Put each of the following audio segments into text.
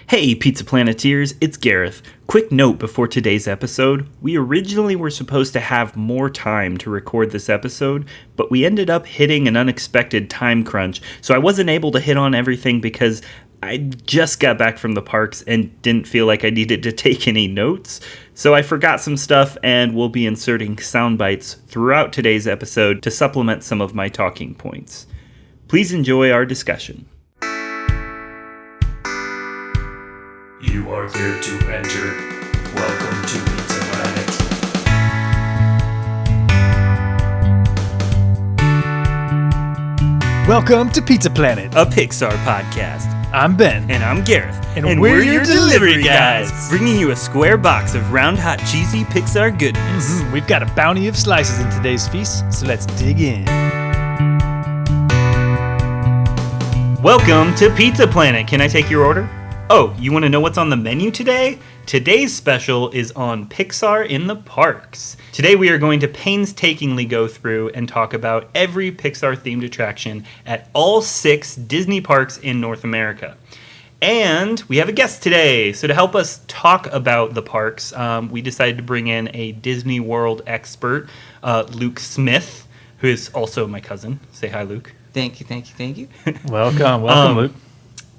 Hey Pizza Planeteers, it's Gareth. Quick note before today's episode, we originally were supposed to have more time to record this episode, but we ended up hitting an unexpected time crunch, so I wasn't able to hit on everything because I just got back from the parks and didn't feel like I needed to take any notes. So I forgot some stuff and will be inserting sound bites throughout today's episode to supplement some of my talking points. Please enjoy our discussion. You are there to enter. Welcome to Pizza Planet. Welcome to Pizza Planet. A Pixar podcast. I'm Ben. And I'm Gareth. And we're your delivery guys. Bringing you a square box of round, hot, cheesy Pixar goodness. We've got a bounty of slices in today's feast, so let's dig in. Welcome to Pizza Planet. Can I take your order? Oh, you want to know what's on the menu today? Today's special is on Pixar in the parks. Today we are going to painstakingly go through and talk about every Pixar-themed attraction at all 6 Disney parks in North America. And we have a guest today. So to help us talk about the parks, we decided to bring in a Disney World expert, Luke Smith, who is also my cousin. Say hi, Luke. Thank you. Welcome, Luke.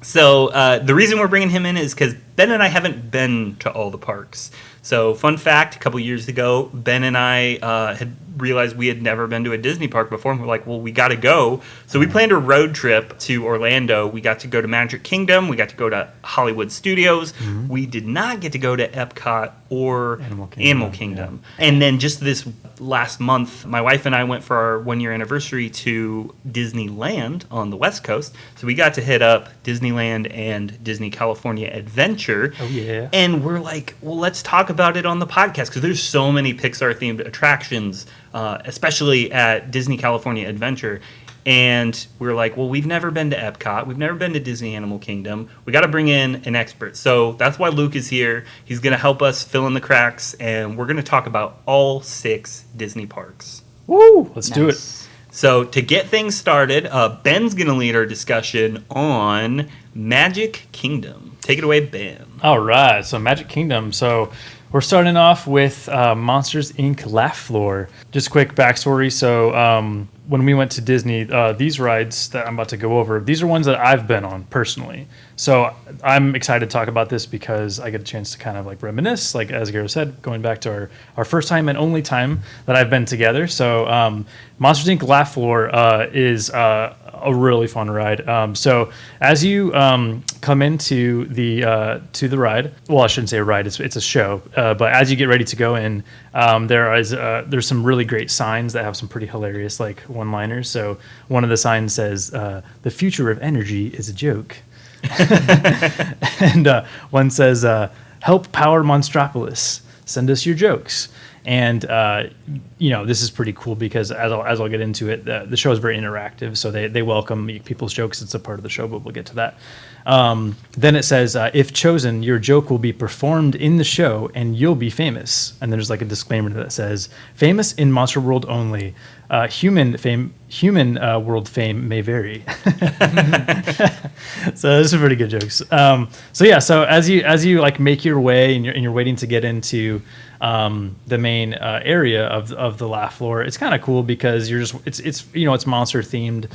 So the reason we're bringing him in is because Ben and I haven't been to all the parks. So fun fact, a couple years ago, Ben and I had realized we had never been to a Disney park before. And we're like, well, we got to go. So we planned a road trip to Orlando. We got to go to Magic Kingdom. We got to go to Hollywood Studios. Mm-hmm. We did not get to go to Epcot or Animal Kingdom. Yeah. And then just this last month, my wife and I went for our 1-year anniversary to Disneyland on the West Coast. So we got to hit up Disneyland and Disney California Adventure. Oh, yeah. And we're like, well, let's talk about it on the podcast because there's so many Pixar-themed attractions, especially at Disney California Adventure. And we're like, well, we've never been to Epcot. We've never been to Disney Animal Kingdom. We got to bring in an expert. So that's why Luke is here. He's going to help us fill in the cracks, and we're going to talk about all 6 Disney parks. Woo! Let's do it. So to get things started, Ben's going to lead our discussion on Magic Kingdom. Take it away, Ben. All right. So Magic Kingdom. So we're starting off with Monsters, Inc. Laugh Floor. Just quick backstory. So when we went to Disney, these rides that I'm about to go over, these are ones that I've been on personally. So I'm excited to talk about this because I get a chance to kind of like reminisce, like as Gareth said, going back to our first time and only time that I've been together. So Monsters, Inc. Laugh Floor is a really fun ride. So as you come into the ride, well, I shouldn't say a ride, it's a show. But as you get ready to go in, there's some really great signs that have some pretty hilarious like one-liners. So one of the signs says, "The future of energy is a joke," and one says, "Help power Monstropolis. Send us your jokes." And this is pretty cool because as I'll get into it, the show is very interactive, so they welcome people's jokes. It's a part of the show, but we'll get to that. Then it says, if chosen, your joke will be performed in the show and you'll be famous. And there's like a disclaimer that says, famous in Monster World only. Human world fame may vary. So those are pretty good jokes. So as you like make your way and you're waiting to get into the main area of the laugh floor, it's kind of cool because it's monster themed.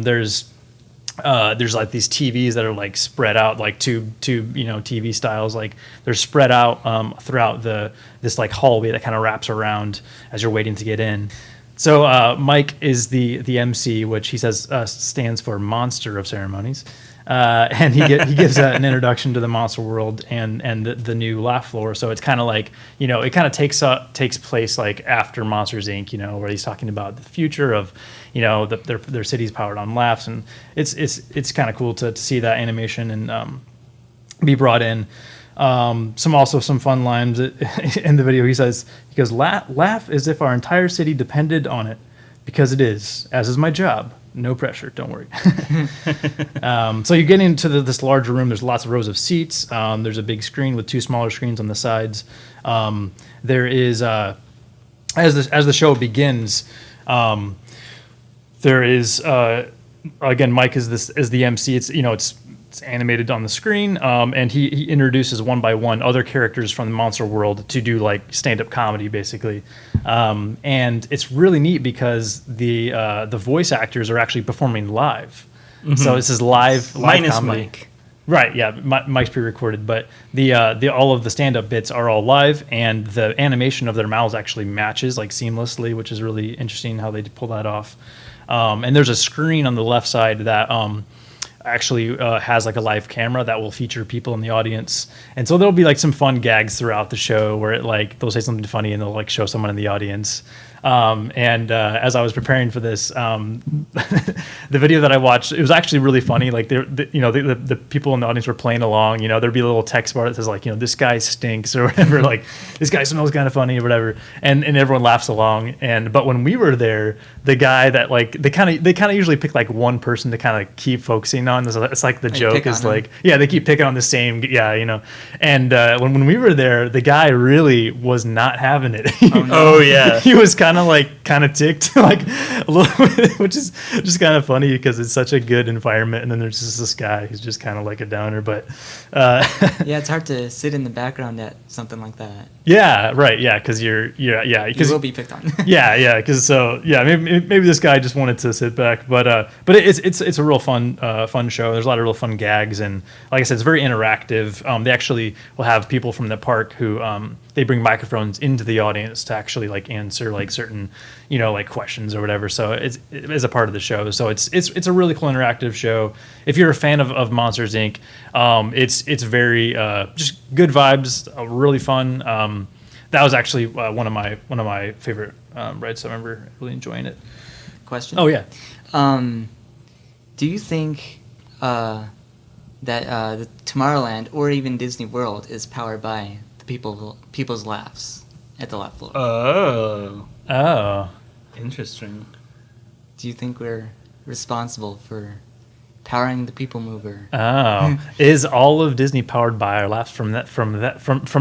There's like these TVs that are like spread out like tube TV styles, like they're spread out throughout this like hallway that kind of wraps around as you're waiting to get in. So Mike is the MC, which he says stands for Monster of Ceremonies. And he gives an introduction to the Monster World and the new laugh floor. So it's kind of like, it kind of takes place like after Monsters Inc., where he's talking about the future of, their city's powered on laughs. And it's kind of cool to see that animation and be brought in. Some fun lines in the video. He goes, laugh as if our entire city depended on it, because it is, as is my job. No pressure, don't worry. So you get into this larger room. There's lots of rows of seats. There's a big screen with 2 smaller screens on the sides. There is, as the show begins, there is again, Mike is the MC. It's it's animated on the screen, and he introduces one by one other characters from the monster world to do like stand-up comedy, basically. And it's really neat because the voice actors are actually performing live. So this is live Minus comedy. Mike. Right, yeah, Mike's pre-recorded, but the all of the stand-up bits are all live, and the animation of their mouths actually matches like seamlessly, which is really interesting how they pull that off. And there's a screen on the left side that actually has like a live camera that will feature people in the audience, and so there'll be like some fun gags throughout the show where they'll say something funny and they'll like show someone in the audience. As I was preparing for this, the video that I watched, it was actually really funny. Like the people in the audience were playing along. There'd be a little text bar that says like, this guy stinks or whatever. Like this guy smells kind of funny or whatever, and everyone laughs along. But when we were there, the guy that like they kind of usually pick like one person to kind of keep focusing on. It's like the joke is like they keep picking on the same And when we were there, the guy really was not having it. Oh yeah, he was kind of ticked like a little bit, which is just kind of funny because it's such a good environment, and then there's just this guy who's just kind of like a downer. But yeah, it's hard to sit in the background at something like that. Yeah, right. Yeah, because you will be picked on. because maybe this guy just wanted to sit back, but it's a real fun show. There's a lot of real fun gags, and like I said, it's very interactive. They actually will have people from the park who they bring microphones into the audience to actually like answer like certain like questions or whatever. So it is a part of the show. So it's a really cool interactive show. If you're a fan of Monsters Inc., it's very just good vibes, really fun. That was actually one of my favorite rides. I remember really enjoying it. Question? Oh yeah. Do you think that the Tomorrowland or even Disney World is powered by the people's laughs at the laugh floor? Oh. Interesting. Do you think we're responsible for powering the people mover? Oh, is all of Disney powered by our laughs from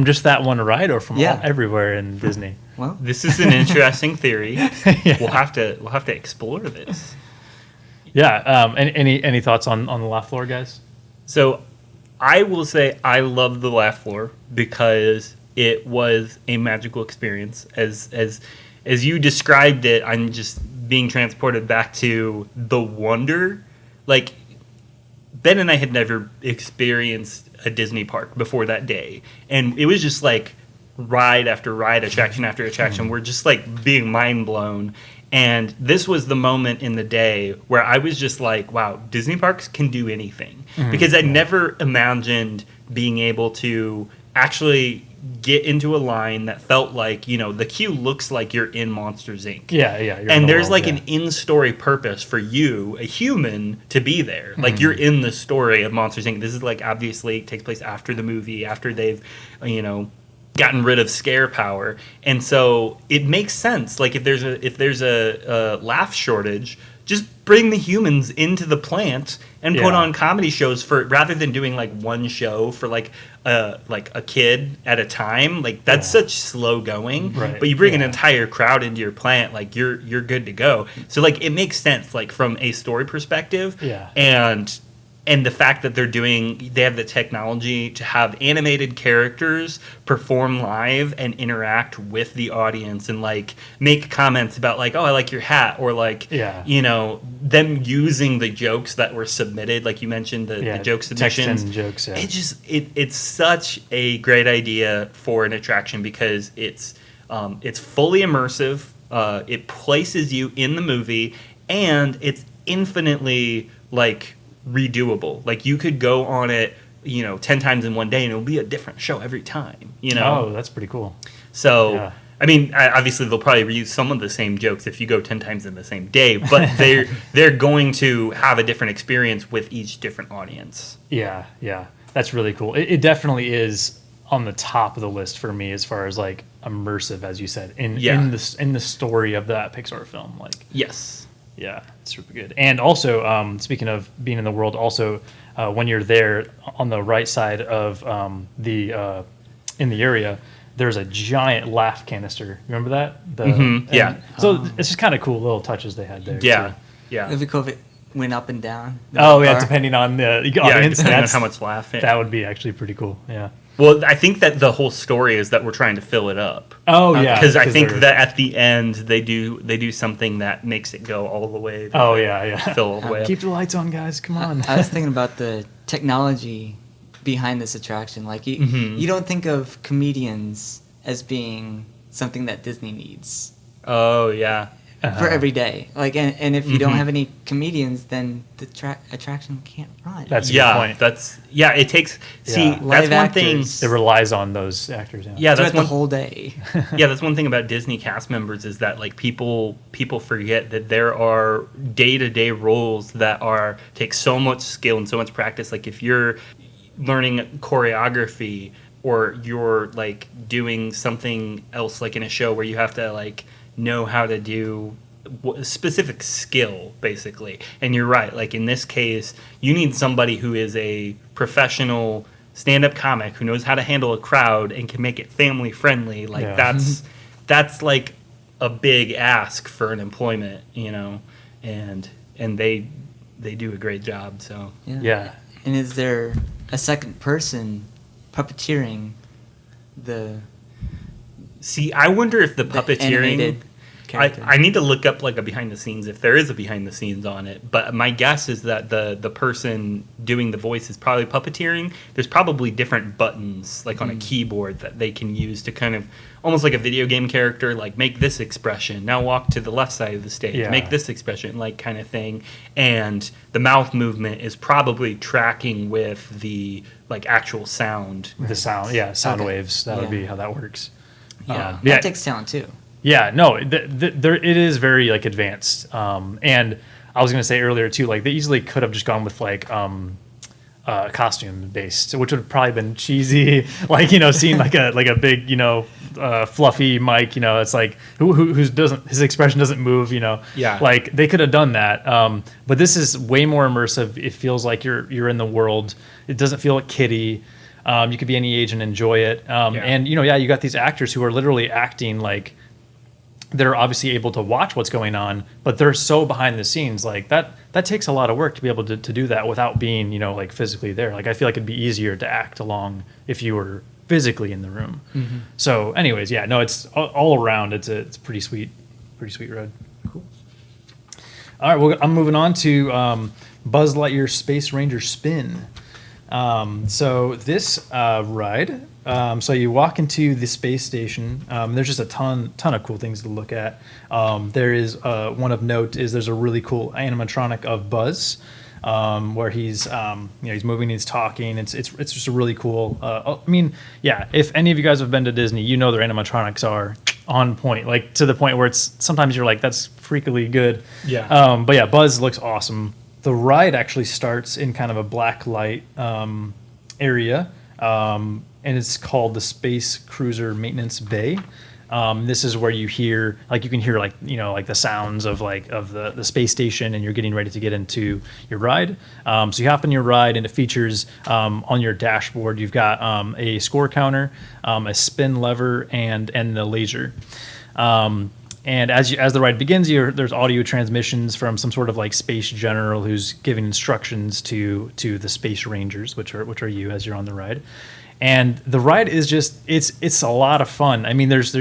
just that one ride, or from everywhere in Disney? Well, this is an interesting theory. Yeah. We'll have to explore this. Yeah. And any thoughts on the laugh floor, guys? So, I will say I love the laugh floor because it was a magical experience. As you described it, I'm just being transported back to the wonder. Like, Ben and I had never experienced a Disney park before that day. And it was just like ride after ride, attraction after attraction. We're just like being mind blown. And this was the moment in the day where I was just like, wow, Disney parks can do anything. Because I never imagined being able to actually get into a line that felt like, the queue looks like you're in Monsters Inc. Yeah. And there's an in-story purpose for you, a human, to be there. Like, you're in the story of Monsters Inc. This is obviously it takes place after the movie, after they've, gotten rid of scare power. And so it makes sense. Like, if there's a laugh shortage, just bring the humans into the plant and put on comedy shows rather than doing one show for a kid at a time. That's such slow going. Right. But you bring an entire crowd into your plant, you're good to go. So it makes sense from a story perspective. Yeah. And the fact that they have the technology to have animated characters perform live and interact with the audience and make comments about oh, I like your hat, or them using the jokes that were submitted, like you mentioned the joke submissions. Text and jokes. Yeah. It's such a great idea for an attraction because it's fully immersive. It places you in the movie, and it's infinitely redoable. You could go on it 10 times in one day and it'll be a different show every time. Oh, that's pretty cool. So I mean, obviously they'll probably reuse some of the same jokes if you go 10 times in the same day, but they're going to have a different experience with each different audience. Yeah, that's really cool. It definitely is on the top of the list for me as far as immersive, as you said, in the story of that Pixar film. Yes. Yeah, it's super good. And also, speaking of being in the world, also when you're there on the right side of in the area, there's a giant laugh canister. Remember that? Yeah. So it's just kind of cool little touches they had there. Yeah. too. Yeah. It'd be cool went up and down. the Oh yeah, bar. depending on the Yeah, audience. depending on that's- how much laughing. That would be actually pretty cool. Yeah. Well, I think that the whole story is that we're trying to fill it up. Oh yeah. Because I think they're- that at the end they do something that makes it go all the way. To Oh yeah. fill all the way up. Keep the lights on, guys. Come on. I was thinking about the technology behind this attraction. Like you don't think of comedians as being something that Disney needs Oh yeah. for every day. Like, and if you don't Mhm. have any comedians, then the attraction can't run. That's a good Yeah, point. it takes. See, Yeah. that's Live one thing. actors. It relies on those actors. Yeah, Do that's it the one. whole day. Yeah, that's one thing about Disney cast members is that like people forget that there are day-to-day roles that take so much skill and so much practice. Like if you're learning choreography or you're like doing something else like in a show where you have to like know how to do specific skill basically. And you're right, like in this case you need somebody who is a professional stand-up comic who knows how to handle a crowd and can make it family friendly. Like Yeah. that's like a big ask for an employment, you know, and they do a great job. So Yeah. And is there a second person puppeteering the see, I wonder if the puppeteering. animated character? I need to look up like a behind the scenes if there is a behind the scenes on it. But my guess is that the person doing the voice is probably puppeteering. There's probably different buttons like on a keyboard that they can use to kind of almost like a video game character, like make this expression, now walk to the left side of the stage, Yeah. make this expression, like kind of thing. And the mouth movement is probably tracking with the like actual sound. The sound. Yeah. Sound Okay. waves. That would Yeah. be how that works. Yeah. That takes talent too. Yeah, no, there it is very like advanced. And I was gonna say earlier too, like they easily could have just gone with like costume based, which would have probably been cheesy. Like seeing like a big fluffy Mike. It's like who doesn't his expression doesn't move. Yeah. Like they could have done that. But this is way more immersive. It feels like you're in the world. It doesn't feel like kiddie. You could be any age and enjoy it. And you got these actors who are literally acting like they're obviously able to watch what's going on, but they're so behind the scenes. Like that takes a lot of work to be able to do that without being, like physically there. Like I feel like it'd be easier to act along if you were physically in the room. Mm-hmm. So anyways, yeah, no, it's all around. It's a pretty sweet ride. Cool. All right, well, I'm moving on to Buzz Lightyear Space Ranger Spin. So this ride, so you walk into the space station. There's just a ton of cool things to look at. There is one of note is there's a really cool animatronic of Buzz, where he's he's moving, he's talking. It's just a really cool. If any of you guys have been to Disney, their animatronics are on point, like to the point where it's sometimes you're like that's freakily good. Yeah. But yeah, Buzz looks awesome. The ride actually starts in kind of a black light area, and it's called the Space Cruiser Maintenance Bay. This is where you hear, like you can hear like the sounds of the space station, and you're getting ready to get into your ride. So you hop in your ride, and it features on your dashboard you've got a score counter, a spin lever, and the laser. And as the ride begins, there's audio transmissions from some sort of like space general who's giving instructions to the Space Rangers, which are you as you're on the ride. And the ride is just it's a lot of fun. I mean, there's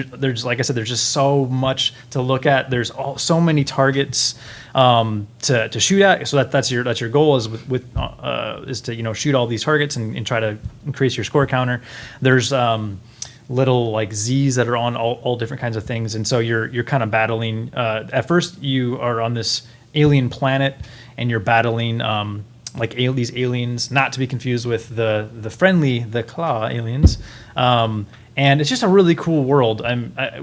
like I said, there's just so much to look at. There's so many targets to shoot at. So that's your goal is is to shoot all these targets and try to increase your score counter. There's little like Z's that are on all different kinds of things, and so you're kind of battling. At first, you are on this alien planet, and you're battling these aliens, not to be confused with the Claw aliens. And it's just a really cool world.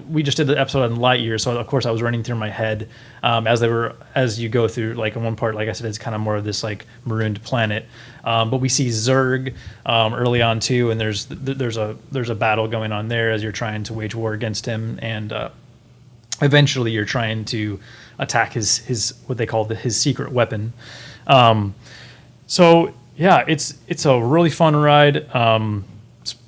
We just did the episode on Lightyear, so of course I was running through my head as you go through. Like in one part, like I said, it's kind of more of this like marooned planet. But we see Zurg early on too, and there's a battle going on there as you're trying to wage war against him, and eventually you're trying to attack his what they call his secret weapon. So yeah, it's a really fun ride.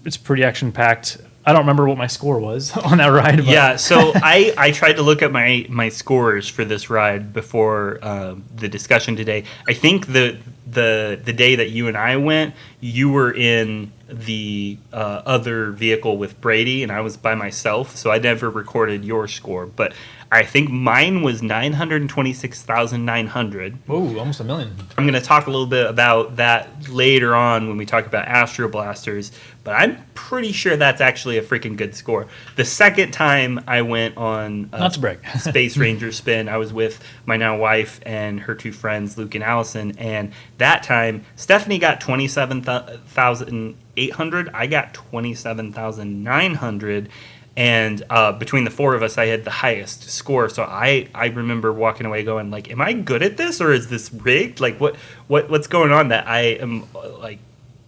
It's pretty action packed. I don't remember what my score was on that ride. But. Yeah, so I tried to look at my scores for this ride before the discussion today. I think the day that you and I went, you were in the other vehicle with Brady, and I was by myself, so I never recorded your score. But I think mine was 926,900. Ooh, almost a million. I'm going to talk a little bit about that later on when we talk about Astro Blasters, but I'm pretty sure that's actually a freaking good score. The second time I went on Not to brag. Space Ranger Spin, I was with my now wife and her two friends, Luke and Allison, and that time Stephanie got 27,800, I got 27,900. And between the four of us, I had the highest score. So I remember walking away going, like, am I good at this, or is this rigged? Like, what's going on that I am like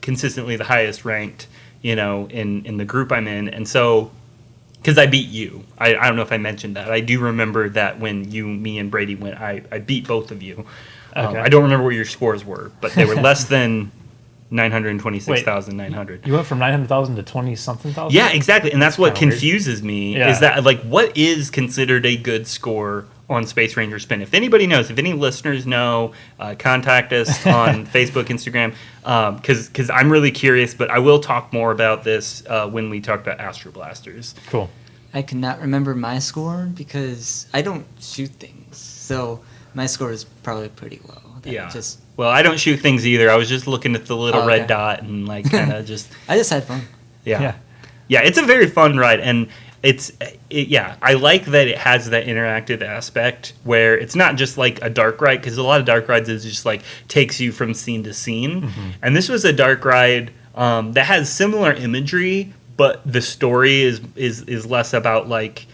consistently the highest ranked, in the group I'm in? And so, because I beat you, I don't know if I mentioned that. I do remember that when you, me, and Brady went, I beat both of you. Okay. I don't remember what your scores were, but they were less than 926,900. You went from 900,000 to 20-something thousand? Yeah, exactly. And that's what kinda confuses me, Yeah. is that, like, what is considered a good score on Space Ranger Spin? If anybody knows, if any listeners know, contact us on Facebook, Instagram, because I'm really curious, but I will talk more about this when we talk about Astro Blasters. Cool. I cannot remember my score because I don't shoot things, so my score is probably pretty low. Yeah. Just Well, I don't shoot things either. I was just looking at the little Oh, red okay. dot and, like, kind of just... I just had fun. Yeah. It's a very fun ride, and I like that it has that interactive aspect where it's not just like a dark ride, because a lot of dark rides is just like takes you from scene to scene, and this was a dark ride that has similar imagery, but the story is less about, like,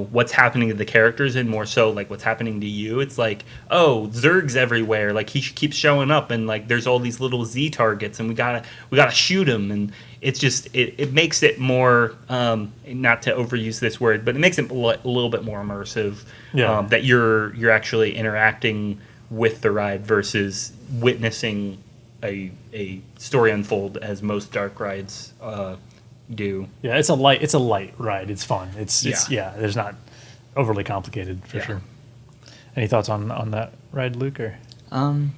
what's happening to the characters and more so like what's happening to you. It's like, oh, Zurg's everywhere, like he keeps showing up, and like there's all these little Z targets, and we gotta shoot him, and it's just it makes it more not to overuse this word, but it makes it a little bit more immersive. Yeah. That you're actually interacting with the ride versus witnessing a story unfold as most dark rides do. Yeah, it's a light ride. It's fun. It's there's not overly complicated for sure. Any thoughts on that ride, Luke? Or No,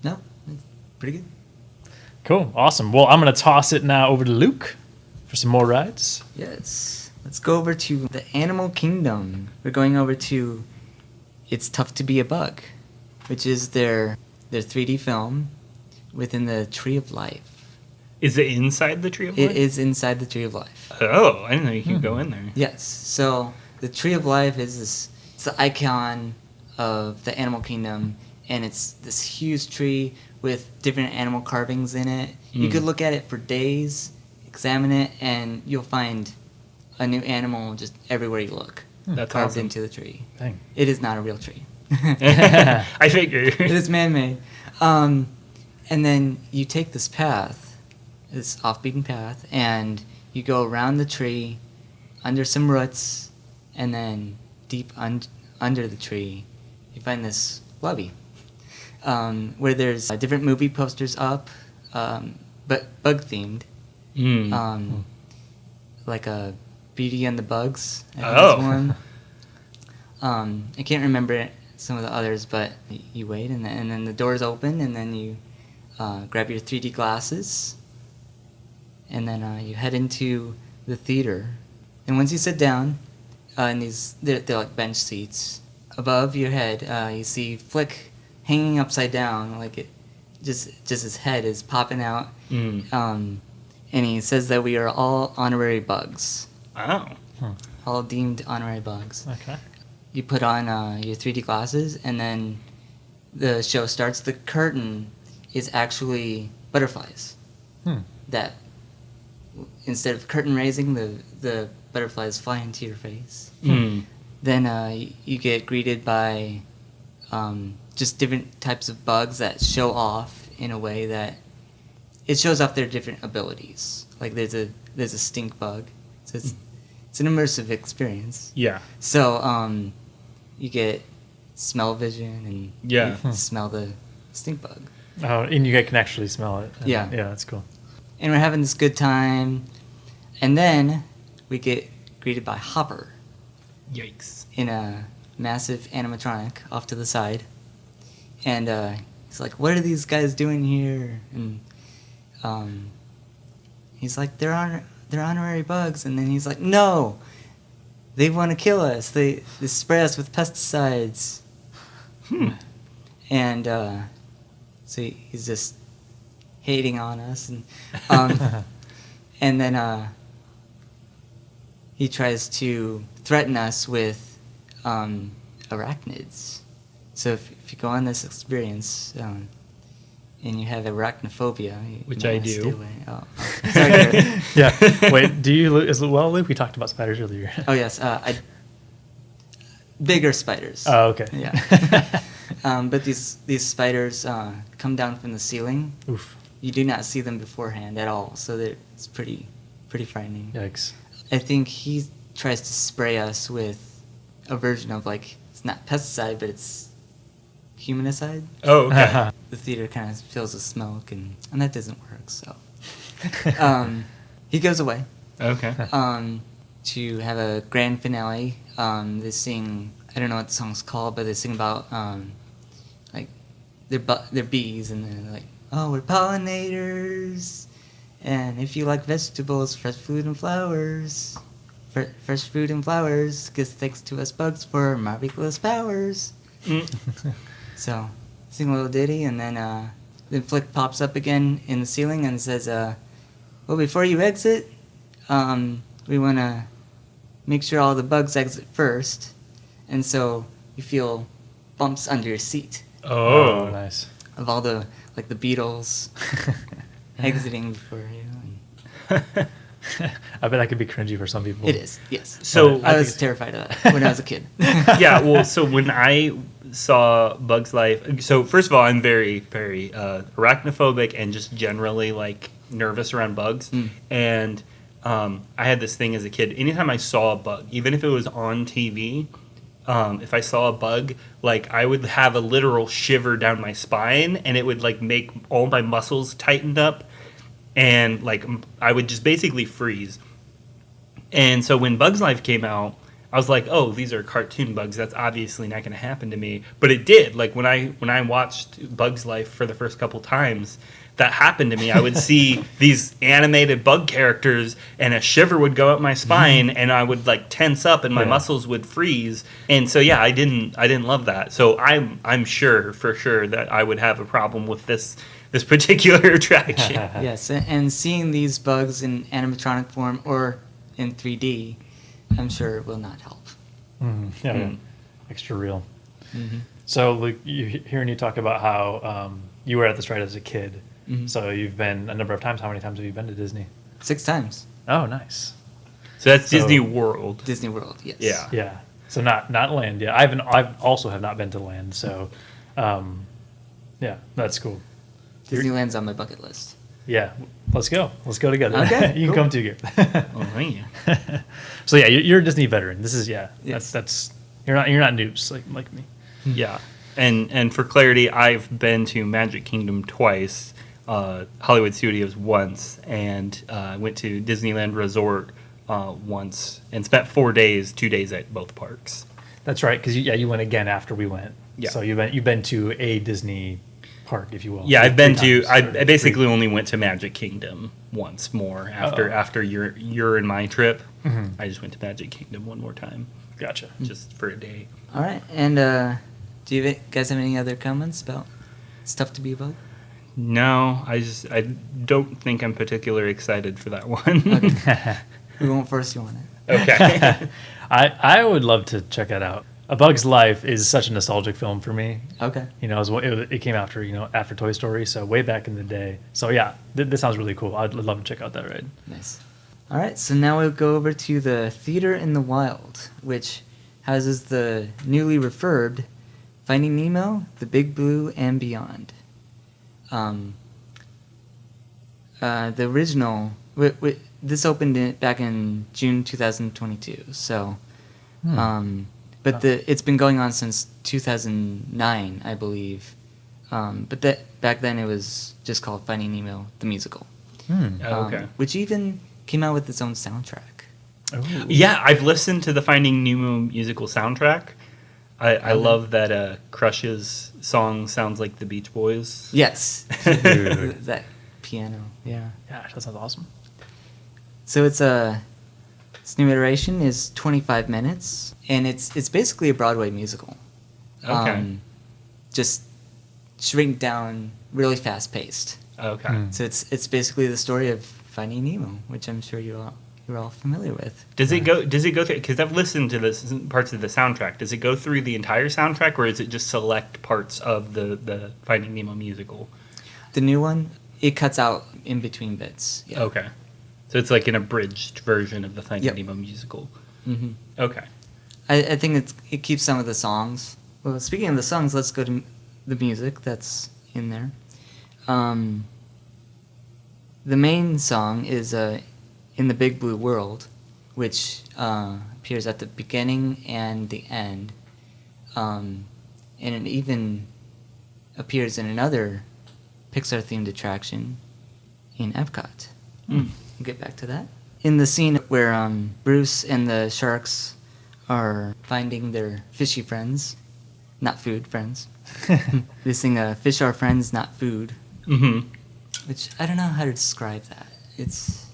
it's pretty good. cool, awesome. Well, I'm gonna toss it now over to Luke for some more rides. Yes. Let's go over to the Animal Kingdom. We're going over to It's Tough to Be a Bug, which is their 3D film within the Tree of Life. Is it inside the Tree of Life? It is inside the Tree of Life. Oh, I didn't know you could go in there. Yes. So the Tree of Life is it's the icon of the Animal Kingdom, and it's this huge tree with different animal carvings in it. You could look at it for days, examine it, and you'll find a new animal just everywhere you look. That's carved awesome. into the tree. Dang. It is not a real tree. I figured. It is man-made. And then you take this path, this off-beaten path, and you go around the tree, under some roots, and then deep under the tree, you find this lobby, where there's different movie posters up, but bug-themed. Like a Beauty and the Bugs. I think is one. I can't remember some of the others, but you wait, and then the doors open, and then you grab your 3D glasses, and then you head into the theater. And once you sit down, in these they're like bench seats, above your head you see Flick hanging upside down, like it just his head is popping out. And he says that we are all honorary bugs. Oh. All deemed honorary bugs. Okay. You put on your 3D glasses, and then the show starts. The curtain is actually butterflies. That instead of curtain raising, the butterflies fly into your face. Then you get greeted by just different types of bugs that show off in a way that it shows off their different abilities. Like there's a stink bug, so it's an immersive experience. Yeah. So you get smell vision, and you smell the stink bug. Oh, and you can actually smell it. Yeah. Yeah, that's cool. And we're having this good time, and then we get greeted by Hopper Yikes. in a massive animatronic off to the side. And he's like, what are these guys doing here? And he's like, they're honorary bugs. And then he's like, no, they want to kill us. They spray us with pesticides. And so he's just hating on us. And and then he tries to threaten us with arachnids. So if you go on this experience and you have arachnophobia, Which you I might stay do. away. Oh, sorry, Garrett. Yeah. Wait, do you, Luke, we talked about spiders earlier. Oh yes, bigger spiders. Oh, okay. Yeah. But these spiders come down from the ceiling. Oof. You do not see them beforehand at all, so it's pretty frightening. Yikes. I think he tries to spray us with a version of, like, it's not pesticide, but it's humanicide. Oh, okay. The theater kind of fills with smoke, and that doesn't work, so. He goes away Okay. to have a grand finale. They sing, I don't know what the song's called, but they sing about, like, they're bees, and they're like, oh, we're pollinators, and if you like vegetables, fresh fruit and flowers, fresh fruit and flowers, gives thanks to us bugs for our marvelous powers. So, sing a little ditty, and then Flick pops up again in the ceiling and says, well, before you exit, we want to make sure all the bugs exit first, and so you feel bumps under your seat Oh, nice. of all the, like, the beetles exiting before you. And I bet that could be cringy for some people. it is, yes. So- I was terrified of that when I was a kid. yeah, well, so when I saw Bugs Life, so first of all, I'm very, very arachnophobic and just generally, like, nervous around bugs. And I had this thing as a kid. Anytime I saw a bug, even if it was on TV, if I saw a bug, like, I would have a literal shiver down my spine, and it would, like, make all my muscles tightened up, and, like, I would just basically freeze. And so when Bugs Life came out, I was like, oh, these are cartoon bugs. That's obviously not going to happen to me. But it did. Like, when I watched Bugs Life for the first couple times, that happened to me. I would see these animated bug characters, and a shiver would go up my spine, and I would, like, tense up, and my muscles would freeze. And so, yeah, I didn't love that. So I'm sure, for sure, that I would have a problem with this particular attraction. Yes, and seeing these bugs in animatronic form or in 3D, I'm sure it will not help. Yeah. Extra real. So, Luke, hearing you talk about how you were at this ride as a kid, so you've been a number of times. How many times have you been to Disney? 6 times. Oh, nice. So that's Disney World. Disney World, yes. Yeah. Yeah. So not Land. Yeah, I've also have not been to Land. So, yeah, that's cool. Disneyland's on my bucket list. Yeah, let's go. Let's go together. Okay, You can cool. come too, Garrett. Oh, man. So yeah, you're a Disney veteran. This is Yes. That's you're not noobs like me. Yeah, and for clarity, I've been to Magic Kingdom twice, Hollywood Studios once, and went to Disneyland Resort once, and spent 4 days, 2 days at both parks. That's right, because you went again after we went. Yeah. So you've been to a Disney park, if you will. Yeah, I've been Three to. times, I or basically three. only went to Magic Kingdom once more after your and my trip. I just went to Magic Kingdom one more time, Gotcha. just for a day. All right, and do you guys have any other comments about stuff to be about? No, I don't think I'm particularly excited for that one. We won't force you on it. Okay. I would love to check that out. A Bug's Life is such a nostalgic film for me. Okay. You know, it came after after Toy Story, so way back in the day. So yeah, this sounds really cool. I'd love to check out that ride. Nice. All right, so now we'll go over to the Theater in the Wild, which houses the newly refurbed Finding Nemo, The Big Blue, and Beyond. The original, this opened back in June 2022, so, but it's been going on since 2009, I believe. But back then it was just called Finding Nemo, the musical. Oh, okay. Which even came out with its own soundtrack. Ooh. Yeah, I've listened to the Finding Nemo musical soundtrack. I love that Crush's song sounds like the Beach Boys. Yes. Dude. That piano. Yeah. Gosh, that sounds awesome. So it's this new iteration is 25 minutes, and it's basically a Broadway musical. Okay. Just shrink down, really fast paced. Okay. So it's basically the story of Finding Nemo, which I'm sure you're all familiar with. Does it go through? Because I've listened to this parts of the soundtrack. Does it go through the entire soundtrack, or is it just select parts of the Finding Nemo musical? The new one, it cuts out in between bits. Yeah. Okay. So it's like an abridged version of the Finding Yep. Nemo musical. Mm-hmm. Okay. I think it keeps some of the songs. Well, speaking of the songs, let's go to the music that's in there. The main song is In the Big Blue World, which appears at the beginning and the end. And it even appears in another Pixar-themed attraction in Epcot. We'll get back to that. In the scene where Bruce and the sharks are finding their fishy friends, not food friends. They sing Fish Are Friends, Not Food. Mm-hmm. Which, I don't know how to describe that. It's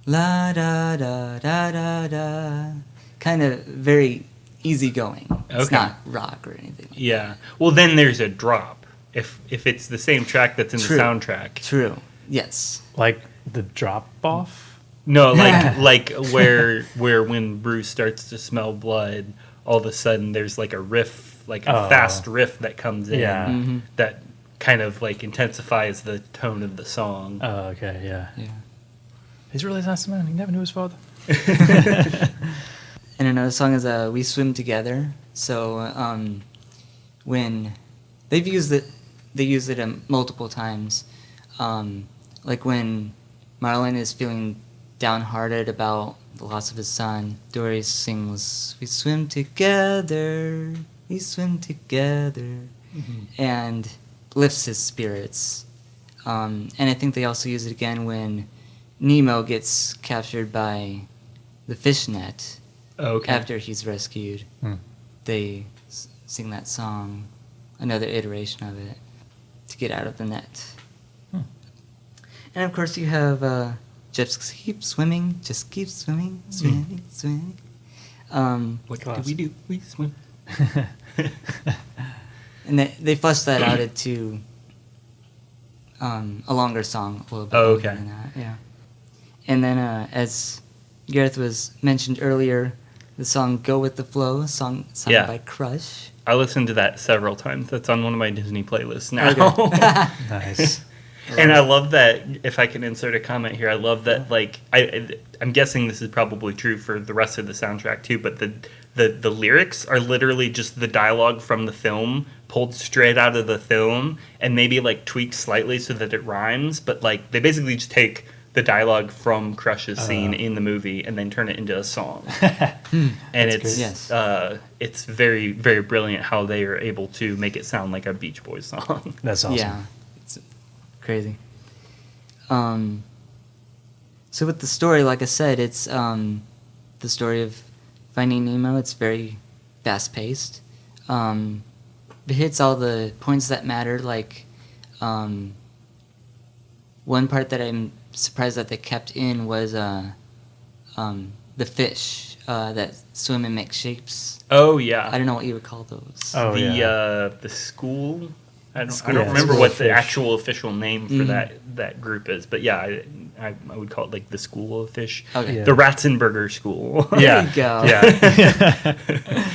la da da da da da. Kind of very easygoing. It's Okay. not rock or anything. Yeah. Well, then there's a drop. If it's the same track that's in True. the soundtrack. True. Yes. Like the drop off. No, like where when Bruce starts to smell blood, all of a sudden there's like a riff, like a Oh. fast riff that comes in Yeah. Mhm. that kind of like intensifies the tone of the song. Oh, okay, yeah. Yeah. He's really nice man. He never knew his father. And another song is We Swim Together. So when they've used it, they use it multiple times. Like when Marlin is feeling downhearted about the loss of his son, Dory sings, "We swim together, we swim together," and lifts his spirits. And I think they also use it again when Nemo gets captured by the fishnet Okay. after he's rescued. They sing that song, another iteration of it, to get out of the net. And of course you have just keep swimming, swimming. What Class. do? We swim. And they fleshed that out into a longer song, a little bit Oh, longer okay. than that, yeah. And then as Gareth was mentioned earlier, the song "Go with the Flow," sung Yeah. by Crush. I listened to that several times. That's on one of my Disney playlists now. Nice. And I love that, if I can insert a comment here, I love that, like, I'm guessing this is probably true for the rest of the soundtrack too, but the lyrics are literally just the dialogue from the film, pulled straight out of the film, and maybe, like, tweaked slightly so that it rhymes, but, like, they basically just take the dialogue from Crush's scene in the movie and then turn it into a song. And it's Yes. it's very, very brilliant how they are able to make it sound like a Beach Boys song. That's awesome. Yeah, it's crazy. So with the story, like I said, it's the story of Finding Nemo. It's very fast-paced. It hits all the points that matter, like one part that I'm surprised that they kept in was the fish that swim and make shapes. Oh, yeah. I don't know what you would call those. Oh, yeah. The school. I School, don't yeah, remember school what of the fish. actual official name for Mhm. that group is, but yeah, I would call it like the School of Fish. Okay. Yeah. The Ratzenberger School. Yeah. There you go. Yeah.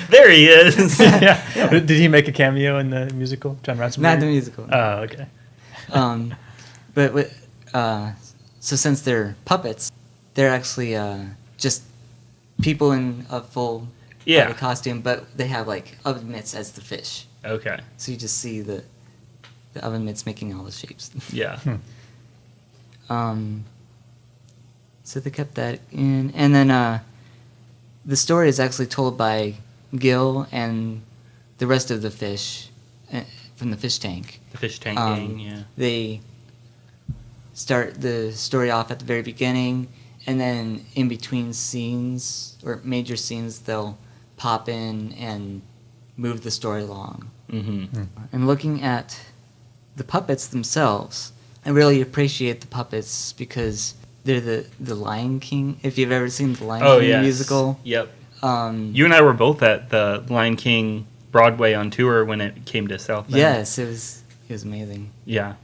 There he is. yeah. Did he make a cameo in the musical, John Ratzenberger? Not the musical. Oh, okay. But so since they're puppets, they're actually just people in a full Yeah. puppet costume, but they have like oven mitts as the fish. Okay. So you just see the oven mitts making all the shapes. Yeah. So they kept that in, and then the story is actually told by Gil and the rest of the fish from the fish tank. The Fish Tank Gang. Yeah. They start the story off at the very beginning, And then in between scenes or major scenes, they'll pop in and move the story along. Mm-hmm. And looking at the puppets themselves, I really appreciate the puppets because they're the Lion King. If you've ever seen the Lion King yes. musical, Yep. You and I were both at the Lion King Broadway on tour when it came to South Bend. yes, it was amazing. Yeah.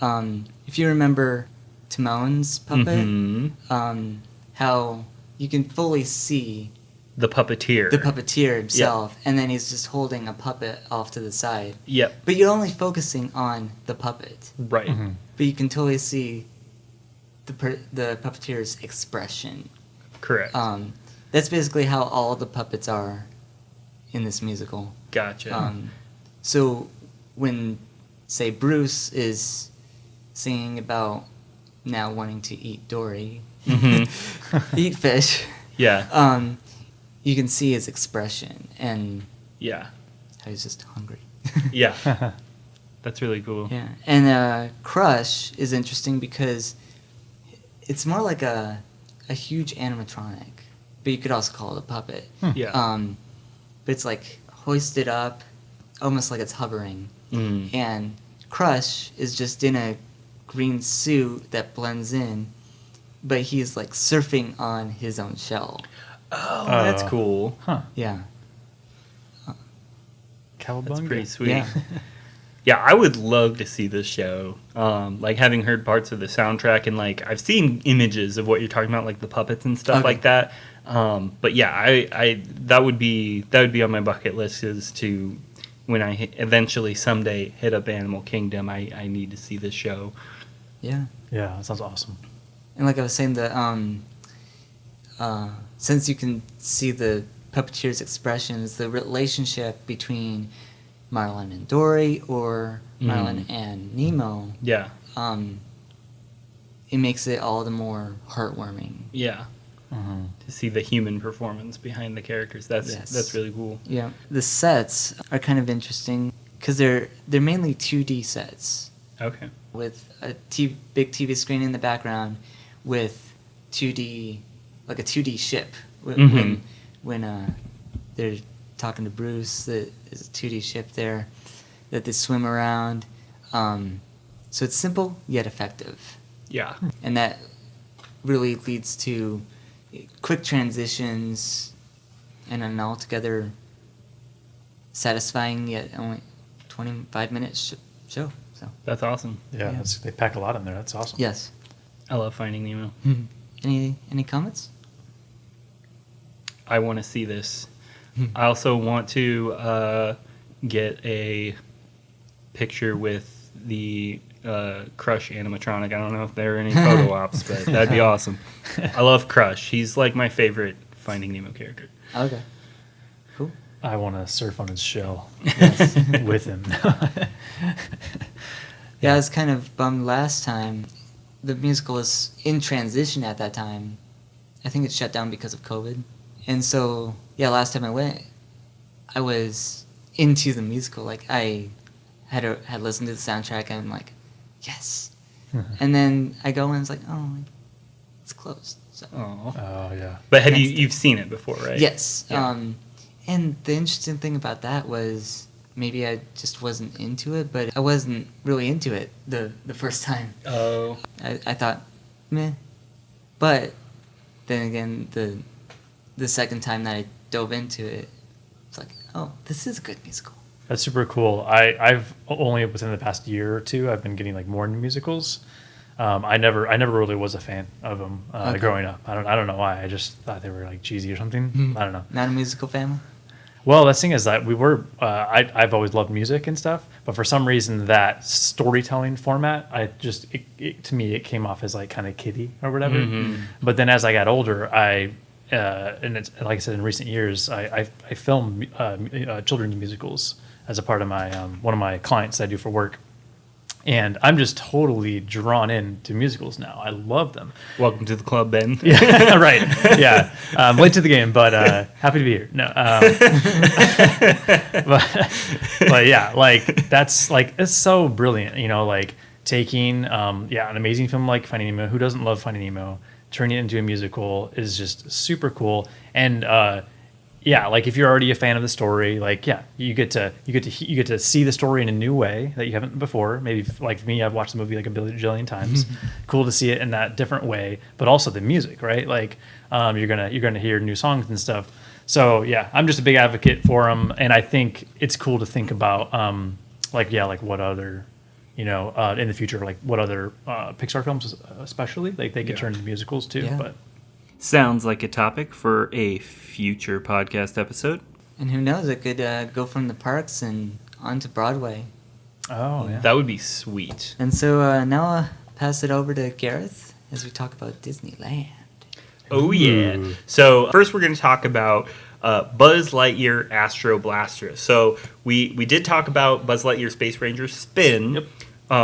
If you remember Timon's puppet, Mm-hmm. how you can fully see The puppeteer. the puppeteer himself, and then he's just holding a puppet off to the side. Yep. But you're only focusing on the puppet, Right. Mm-hmm. but you can totally see the puppeteer's expression. Correct. That's basically how all the puppets are in this musical. Gotcha. So when, say, Bruce is singing about now wanting to eat Dory, Mm-hmm. eat fish, Yeah. you can see his expression and Yeah. how he's just hungry. Yeah. That's really cool. Yeah, and Crush is interesting because it's more like a huge animatronic, but you could also call it a puppet. Yeah. But it's like hoisted up, almost like it's hovering. Mm. And Crush is just in a green suit that blends in, but he's like surfing on his own shell. Oh, that's cool. Huh. Yeah. Cowabunga. That's pretty sweet. Yeah. Yeah, I would love to see this show. Like having heard parts of the soundtrack and like I've seen images of what you're talking about, like the puppets and stuff Okay. like that. But yeah, I that would be on my bucket list is to when I eventually someday hit up Animal Kingdom, I need to see this show. Yeah. Yeah, that sounds awesome. And like I was saying, since you can see the puppeteer's expressions, the relationship between Marlin and Dory or Marlin and Nemo, Yeah, it makes it all the more heartwarming. yeah. Mm-hmm. To see the human performance behind the characters, that's Yes. really cool. Yeah, the sets are kind of interesting because they're mainly 2D sets Okay. with a big TV screen in the background with 2D, like a 2D ship. Mhm. When they're talking to Bruce, there's a 2D ship there that they swim around. So it's simple yet effective, Yeah. and that really leads to quick transitions and an altogether satisfying yet only 25-minute show. So That's awesome. Yeah, Yeah. they pack a lot in there. That's awesome. yes. I love Finding Nemo. Any comments? I want to see this. I also want to get a picture with the Crush animatronic. I don't know if there are any photo ops, but that'd be awesome. I love Crush. He's like my favorite Finding Nemo character. Okay. Cool. I want to surf on his shell with him. Yeah, I was kind of bummed last time. The musical was in transition at that time. I think it shut down because of COVID. And so, yeah, last time I went, I was into the musical. Like, I had listened to the soundtrack, and I'm like, yes. And then I go and it's like, oh, it's closed. So, Oh. Oh yeah. But you've seen it before, right? yes. Yeah. And the interesting thing about that was maybe I just wasn't into it, but I wasn't really into it the first time. Oh. I thought, meh. But then again, the second time that I dove into it, it's like, oh, this is a good musical. That's super cool. I've only within the past year or two I've been getting like more into musicals. I never really was a fan of them Okay. growing up. I don't know why. I just thought they were like cheesy or something. I don't know. Not a musical family? Well, the thing is that we were. I've always loved music and stuff, but for some reason that storytelling format, to me it came off as like kind of kiddie or whatever. Mm-hmm. But then as I got older, and it's like I said in recent years, I film children's musicals as a part of my one of my clients that I do for work. And I'm just totally drawn into musicals now. I love them. Welcome to the club, Ben. Yeah, right. Yeah, late to the game, but happy to be here. No, but yeah, like that's like it's so brilliant. You know, like taking an amazing film like Finding Nemo. Who doesn't love Finding Nemo? turning it into a musical is just super cool. And yeah, like if you're already a fan of the story, like you get to see the story in a new way that you haven't before. Maybe like me, I've watched the movie like a bajillion times. Cool to see it in that different way, but also the music, right? Like you're gonna hear new songs and stuff. So yeah, I'm just a big advocate for them, and I think it's cool to think about like what other in the future, like what other Pixar films especially like they could turn into musicals too. Yeah. But Sounds like a topic for a future podcast episode. And who knows, it could go from the parks and onto Broadway. oh yeah, That would be sweet. And so now I'll pass it over to Gareth as we talk about Disneyland. Oh, yeah. So first we're going to talk about Buzz Lightyear Astro Blaster. So we did talk about Buzz Lightyear Space Ranger Spin,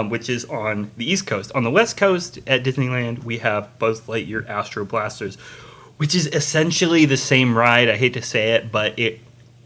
which is on the East Coast. On the West Coast at Disneyland, we have Buzz Lightyear Astro Blasters, which is essentially the same ride. I hate to say it, but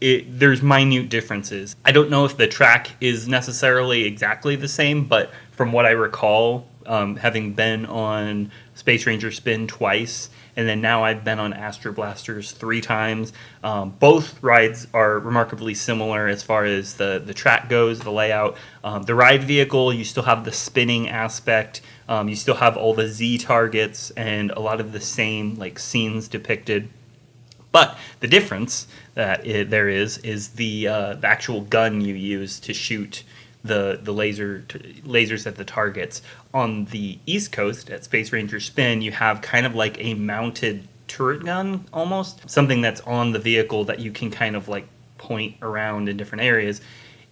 there's minute differences. I don't know if the track is necessarily exactly the same, but from what I recall, having been on Space Ranger Spin twice, and then now I've been on Astro Blasters 3 times. Both rides are remarkably similar as far as the track goes, the layout. The ride vehicle, you still have the spinning aspect. You still have all the Z targets and a lot of the same like scenes depicted. But the difference that there is the actual gun you use to shoot the lasers at the targets. On the East Coast at Space Ranger Spin, you have kind of like a mounted turret gun almost, something that's on the vehicle that you can kind of like point around in different areas.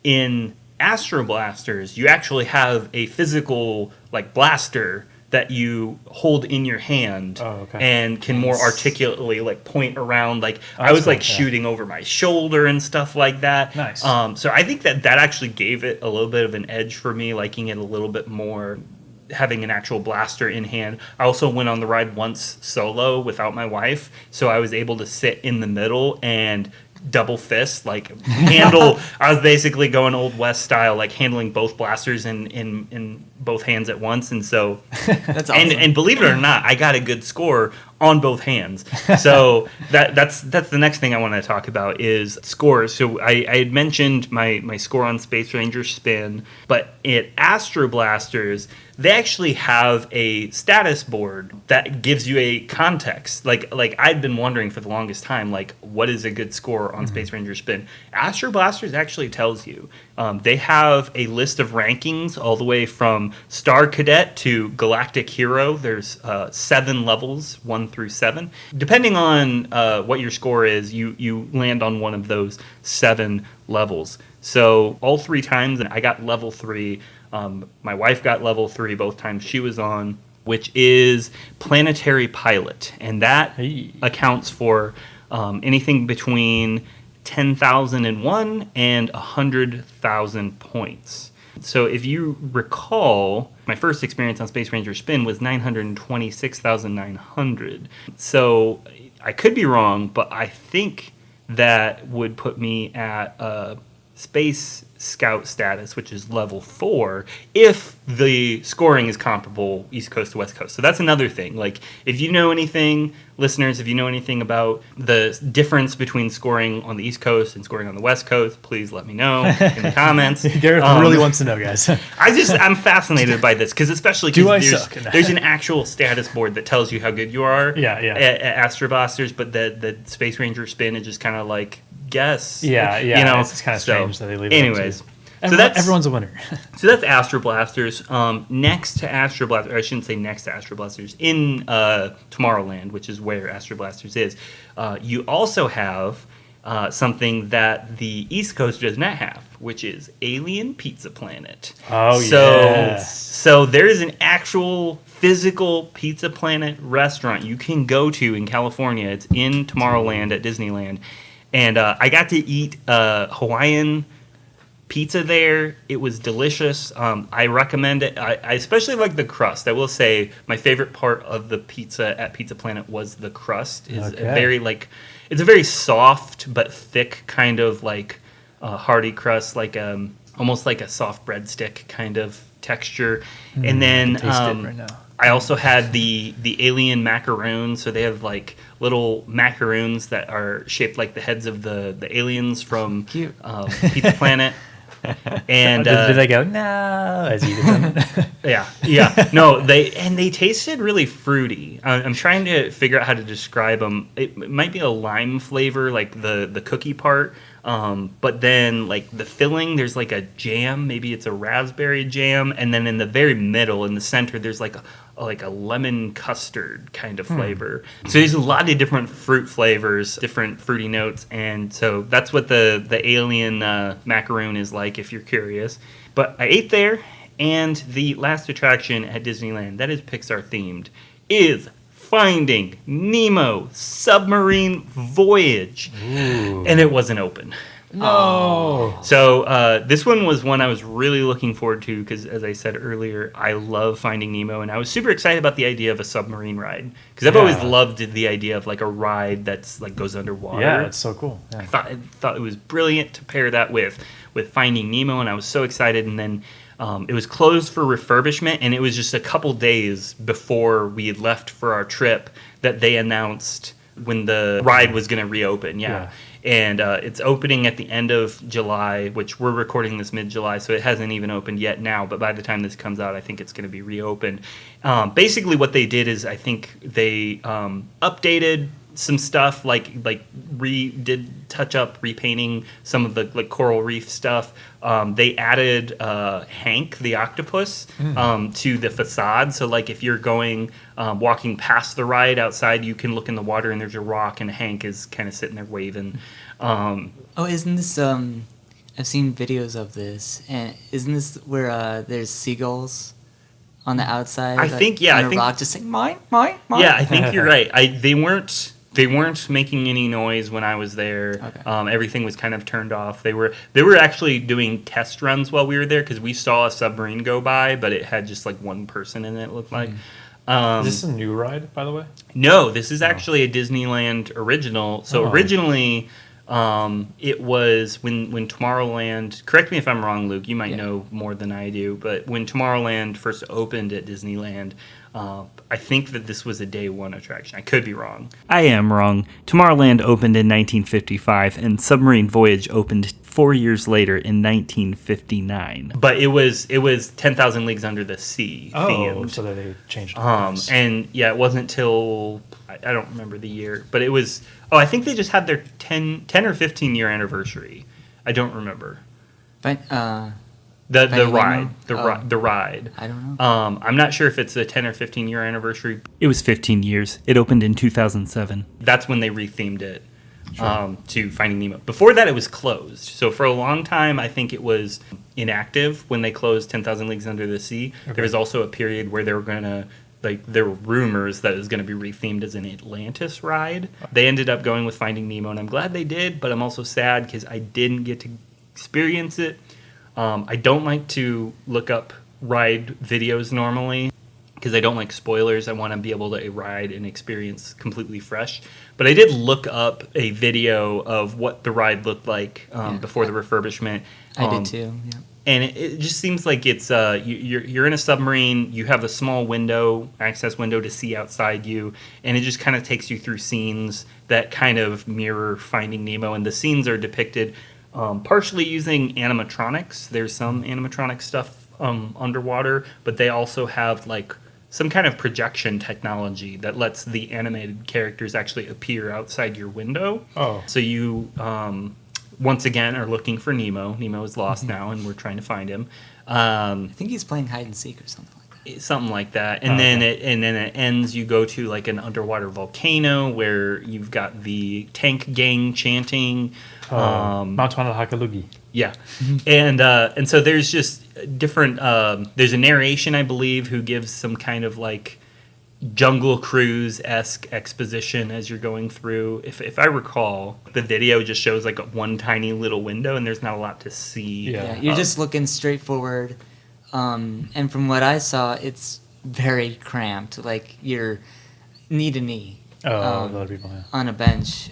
In Astro Blasters, you actually have a physical like blaster that you hold in your hand and can more articulately like point around. Like I was like shooting over my shoulder and stuff like that. Nice. So I think that actually gave it a little bit of an edge for me, liking it a little bit more, having an actual blaster in hand. I also went on the ride once solo without my wife, so I was able to sit in the middle and double fist, like handle. I was basically going Old West style, like handling both blasters in both hands at once, and so That's awesome. and believe it or not, I got a good score on both hands. So that's the next thing I want to talk about is scores. So I had mentioned my score on Space Ranger Spin, but at Astro Blasters, they actually have a status board that gives you a context. Like I'd been wondering for the longest time, like what is a good score on Space Ranger Spin? Astro Blasters actually tells you. They have a list of rankings all the way from Star Cadet to Galactic Hero. There's 7 levels, 1 through 7. Depending on what your score is, you land on one of those 7 levels. So all 3 times, and I got level 3. My wife got level 3 both times she was on, which is Planetary Pilot. And that accounts for anything between 10,001 and 100,000 points. So if you recall, my first experience on Space Ranger Spin was 926,900. So I could be wrong, but I think that would put me at Space Scout status, which is level 4, if the scoring is comparable East Coast to West Coast. So that's another thing. Like, if you know anything, listeners, if you know anything about the difference between scoring on the East Coast and scoring on the West Coast, please let me know in the comments. Gareth really wants to know, guys. I'm fascinated by this because especially Do I because suck? there's an actual status board that tells you how good you are Yeah. at Astro Blasters, but the Space Ranger Spin is just kind of like guess. Yeah. You know, It's kind of strange that they leave it. Anyways. So everyone's a winner. So that's Astro Blasters. Next to Astro Blasters, or I shouldn't say next to Astro Blasters, in Tomorrowland, which is where Astro Blasters is, you also have something that the East Coast does not have, which is Alien Pizza Planet. Oh, So there is an actual physical Pizza Planet restaurant you can go to in California. It's in Tomorrowland at Disneyland. And I got to eat Hawaiian pizza there. It was delicious. I recommend it. I especially like the crust. I will say my favorite part of the pizza at Pizza Planet was the crust. It's a very soft but thick kind of like hearty crust, like almost like a soft breadstick kind of texture. And then taste it right now. I also had the alien macaroons. So they have like little macaroons that are shaped like the heads of the aliens from Cute. Pizza Planet. And did they go no as you did them? yeah. No, they tasted really fruity. I'm trying to figure out how to describe them. It might be a lime flavor, like the cookie part. But then like the filling, there's like a jam. Maybe it's a raspberry jam, and then in the very middle, in the center, there's like a lemon custard kind of flavor. So there's a lot of different fruit flavors, different fruity notes, and so that's what the alien macaroon is like, if you're curious. But I ate there, and the last attraction at Disneyland that is Pixar themed is Finding Nemo Submarine Voyage. Ooh. And it wasn't open. No. So this one was one I was really looking forward to because, as I said earlier, I love Finding Nemo, and I was super excited about the idea of a submarine ride because I've always loved the idea of like a ride that's like goes underwater. Yeah, it's so cool. Yeah. I thought it was brilliant to pair that with Finding Nemo, and I was so excited. And then it was closed for refurbishment, and it was just a couple days before we had left for our trip that they announced when the ride was going to reopen. Yeah. And it's opening at the end of July, which we're recording this mid-July, so it hasn't even opened yet now. But by the time this comes out, I think it's going to be reopened. Basically, what they did is I think they updated some stuff, like did touch up repainting some of the like coral reef stuff. They added Hank the octopus to the facade, so like if you're going walking past the ride outside, you can look in the water and there's a rock and Hank is kind of sitting there waving. Isn't this I've seen videos of this, and isn't this where there's seagulls on the outside? I think on a rock just saying mine. Yeah, I think you're right. They weren't making any noise when I was there. Okay. Everything was kind of turned off. They were actually doing test runs while we were there because we saw a submarine go by, but it had just like one person in it. It looked like. Is this a new ride, by the way? No, this is actually a Disneyland original. So originally, it was when Tomorrowland. Correct me if I'm wrong, Luke. You might know more than I do, but when Tomorrowland first opened at Disneyland. I think that this was a day one attraction. I could be wrong. I am wrong. Tomorrowland opened in 1955, and Submarine Voyage opened 4 years later in 1959. But it was 10,000 Leagues Under the Sea themed. So they changed it. And yeah, it wasn't till I don't remember the year, but it was. Oh, I think they just had their 10 or 15 year anniversary. I don't remember. But The ride. I don't know. I'm not sure if it's a 10 or 15 year anniversary. It was 15 years. It opened in 2007. That's when they rethemed it to Finding Nemo. Before that, it was closed. So for a long time, I think it was inactive when they closed 10,000 Leagues Under the Sea. Okay. There was also a period where they were going to, there were rumors that it was going to be rethemed as an Atlantis ride. They ended up going with Finding Nemo, and I'm glad they did, but I'm also sad because I didn't get to experience it. I don't like to look up ride videos normally because I don't like spoilers. I want to be able to ride and experience completely fresh. But I did look up a video of what the ride looked like before the refurbishment. I did too, yeah. And it just seems like it's you're in a submarine. You have a small access window to see outside you, and it just kind of takes you through scenes that kind of mirror Finding Nemo. And the scenes are depicted partially using animatronics. There's some animatronic stuff underwater, but they also have like some kind of projection technology that lets the animated characters actually appear outside your window. Oh. So you once again are looking for Nemo. Nemo is lost now, and we're trying to find him. I think he's playing hide and seek or something like that. Something like that, and then it ends. You go to like an underwater volcano where you've got the tank gang chanting. Mount Hakalugi. Yeah, and so there's just different. There's a narration, I believe, who gives some kind of like Jungle Cruise-esque exposition as you're going through. If I recall, the video just shows like one tiny little window, and there's not a lot to see. Yeah, you're just looking straight forward. And from what I saw, it's very cramped. Like you're knee to knee. A lot of people, on a bench.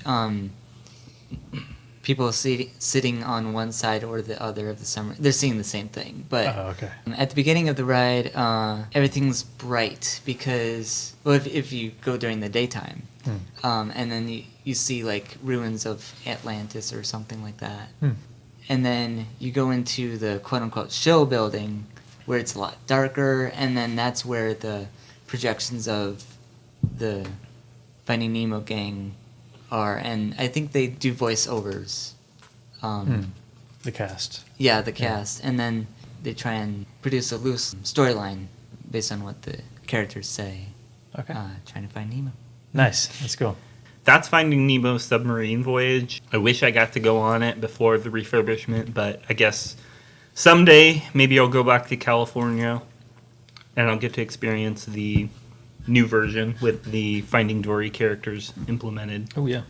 people sitting on one side or the other of the submarine. They're seeing the same thing. But okay. at the beginning of the ride, everything's bright because, well, if you go during the daytime, and then you see like ruins of Atlantis or something like that. And then you go into the quote-unquote show building where it's a lot darker, and then that's where the projections of the Finding Nemo gang are. And I think they do voiceovers. The cast. Yeah, the cast. And then they try and produce a loose storyline based on what the characters say. Okay. Trying to find Nemo. Nice. That's cool. That's Finding Nemo Submarine Voyage. I wish I got to go on it before the refurbishment, but I guess someday maybe I'll go back to California and I'll get to experience the new version with the Finding Dory characters implemented. Oh, yeah.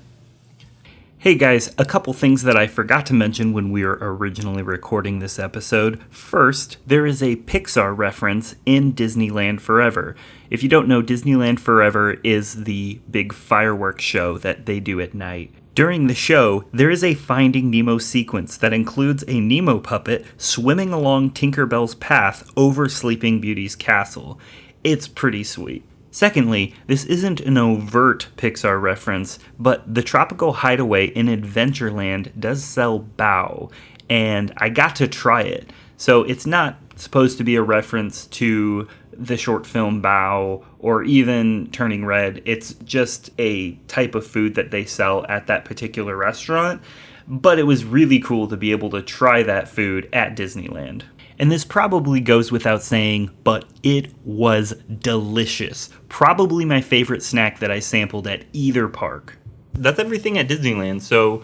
Hey guys, a couple things that I forgot to mention when we were originally recording this episode. First, there is a Pixar reference in Disneyland Forever. If you don't know, Disneyland Forever is the big fireworks show that they do at night. During the show, there is a Finding Nemo sequence that includes a Nemo puppet swimming along Tinkerbell's path over Sleeping Beauty's castle. It's pretty sweet. Secondly, this isn't an overt Pixar reference, but the Tropical Hideaway in Adventureland does sell bao, and I got to try it. So it's not supposed to be a reference to the short film Bao or even Turning Red. It's just a type of food that they sell at that particular restaurant, but it was really cool to be able to try that food at Disneyland. And this probably goes without saying, but it was delicious. Probably my favorite snack that I sampled at either park. That's everything at Disneyland. So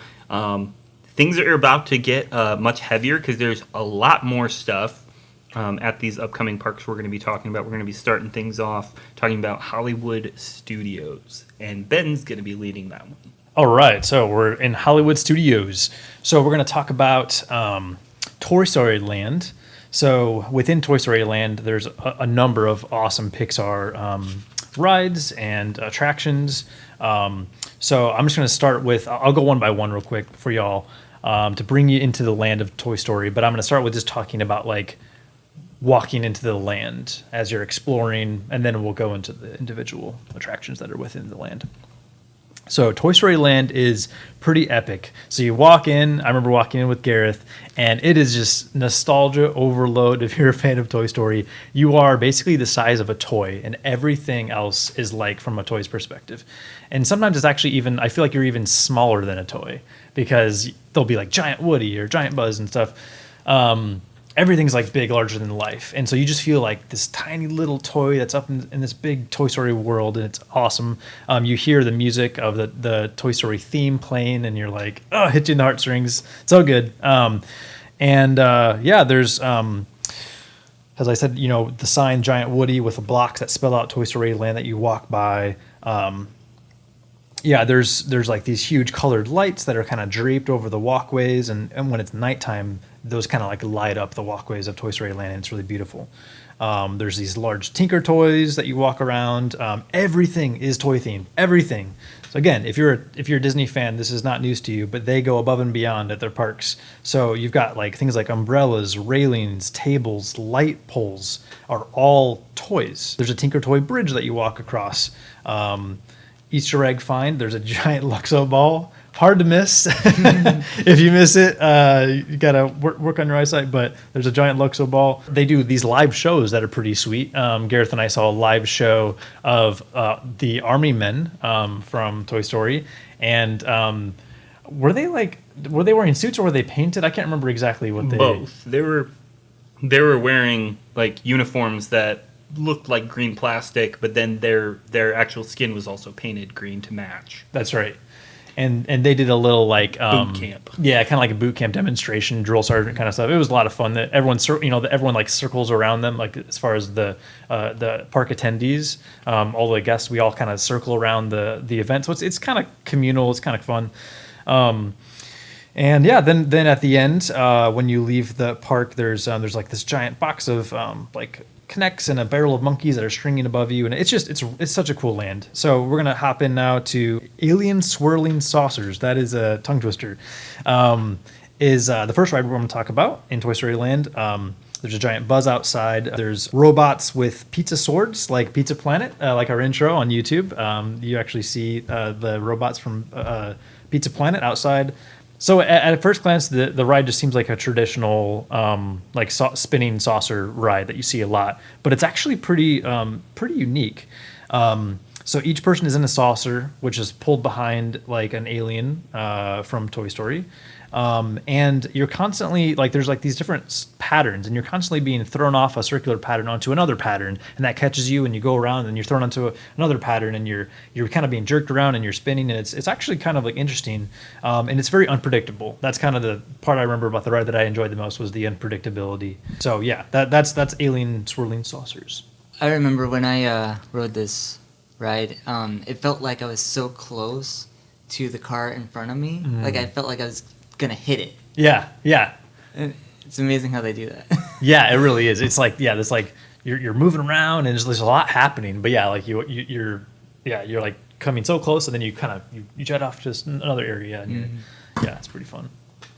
things are about to get much heavier because there's a lot more stuff at these upcoming parks we're going to be talking about. We're going to be starting things off talking about Hollywood Studios. And Ben's going to be leading that one. All right. So we're in Hollywood Studios. So we're going to talk about Toy Story Land. So within Toy Story Land, there's a number of awesome Pixar rides and attractions. So I'm just going to start with, I'll go one by one real quick for y'all to bring you into the land of Toy Story. But I'm going to start with just talking about like walking into the land as you're exploring, and then we'll go into the individual attractions that are within the land. So Toy Story Land is pretty epic. So you walk in, I remember walking in with Gareth, and it is just nostalgia overload. If you're a fan of Toy Story, you are basically the size of a toy, and everything else is like from a toy's perspective. And sometimes it's actually even, I feel like you're even smaller than a toy because there'll be like giant Woody or giant Buzz and stuff. Everything's like big, larger than life. And so you just feel like this tiny little toy that's up in this big Toy Story world, and it's awesome. You hear the music of the Toy Story theme playing, and you're like, oh, hit you in the heartstrings. It's so good. There's, as I said, the sign Giant Woody with the blocks that spell out Toy Story Land that you walk by. There's like these huge colored lights that are kind of draped over the walkways, and when it's nighttime, those kind of like light up the walkways of Toy Story Land, and it's really beautiful. There's these large Tinker toys that you walk around. Everything is toy themed. Everything. So again, if you're a Disney fan, this is not news to you, but they go above and beyond at their parks. So you've got like things like umbrellas, railings, tables, light poles are all toys. There's a Tinker Toy bridge that you walk across. Easter egg find. There's a giant Luxo ball. Hard to miss. If you miss it, you gotta work on your eyesight. But there's a giant Luxo ball. They do these live shows that are pretty sweet. Gareth and I saw a live show of the Army Men from Toy Story, and were they wearing suits or were they painted? I can't remember exactly what they. Both. They were wearing like uniforms that looked like green plastic, but then their actual skin was also painted green to match. That's right. And they did a little like boot camp. Yeah, kind of like a boot camp demonstration, drill sergeant kind of stuff. It was a lot of fun. That everyone like circles around them, like as far as the park attendees, all the guests, we all kind of circle around the event. So it's kind of communal. It's kind of fun. Then at the end, when you leave the park, there's like this giant box of like connects and a barrel of monkeys that are stringing above you, and it's such a cool land. So we're gonna hop in now to Alien Swirling Saucers. That is a tongue twister. Is the first ride we're going to talk about in Toy Story Land. There's a giant buzz outside. There's robots with pizza swords, like Pizza Planet, like our intro on YouTube. You actually see the robots from Pizza Planet outside. So at first glance, the ride just seems like a traditional spinning saucer ride that you see a lot, but it's actually pretty unique. So each person is in a saucer, which is pulled behind like an alien from Toy Story. And you're constantly there's these different patterns, and you're constantly being thrown off a circular pattern onto another pattern, and that catches you, and you go around, and you're thrown onto another pattern, and you're kind of being jerked around, and you're spinning, and it's actually kind of like interesting, and it's very unpredictable. That's kind of the part I remember about the ride that I enjoyed the most was the unpredictability. So yeah, that's Alien Swirling Saucers. I remember when I rode this ride, it felt like I was so close to the car in front of me. Like I felt like I was gonna hit it. Yeah. And it's amazing how they do that. Yeah, it really is. It's like this you're moving around and there's a lot happening, but yeah, like you're like coming so close, and then you jet off to another area, and it's pretty fun.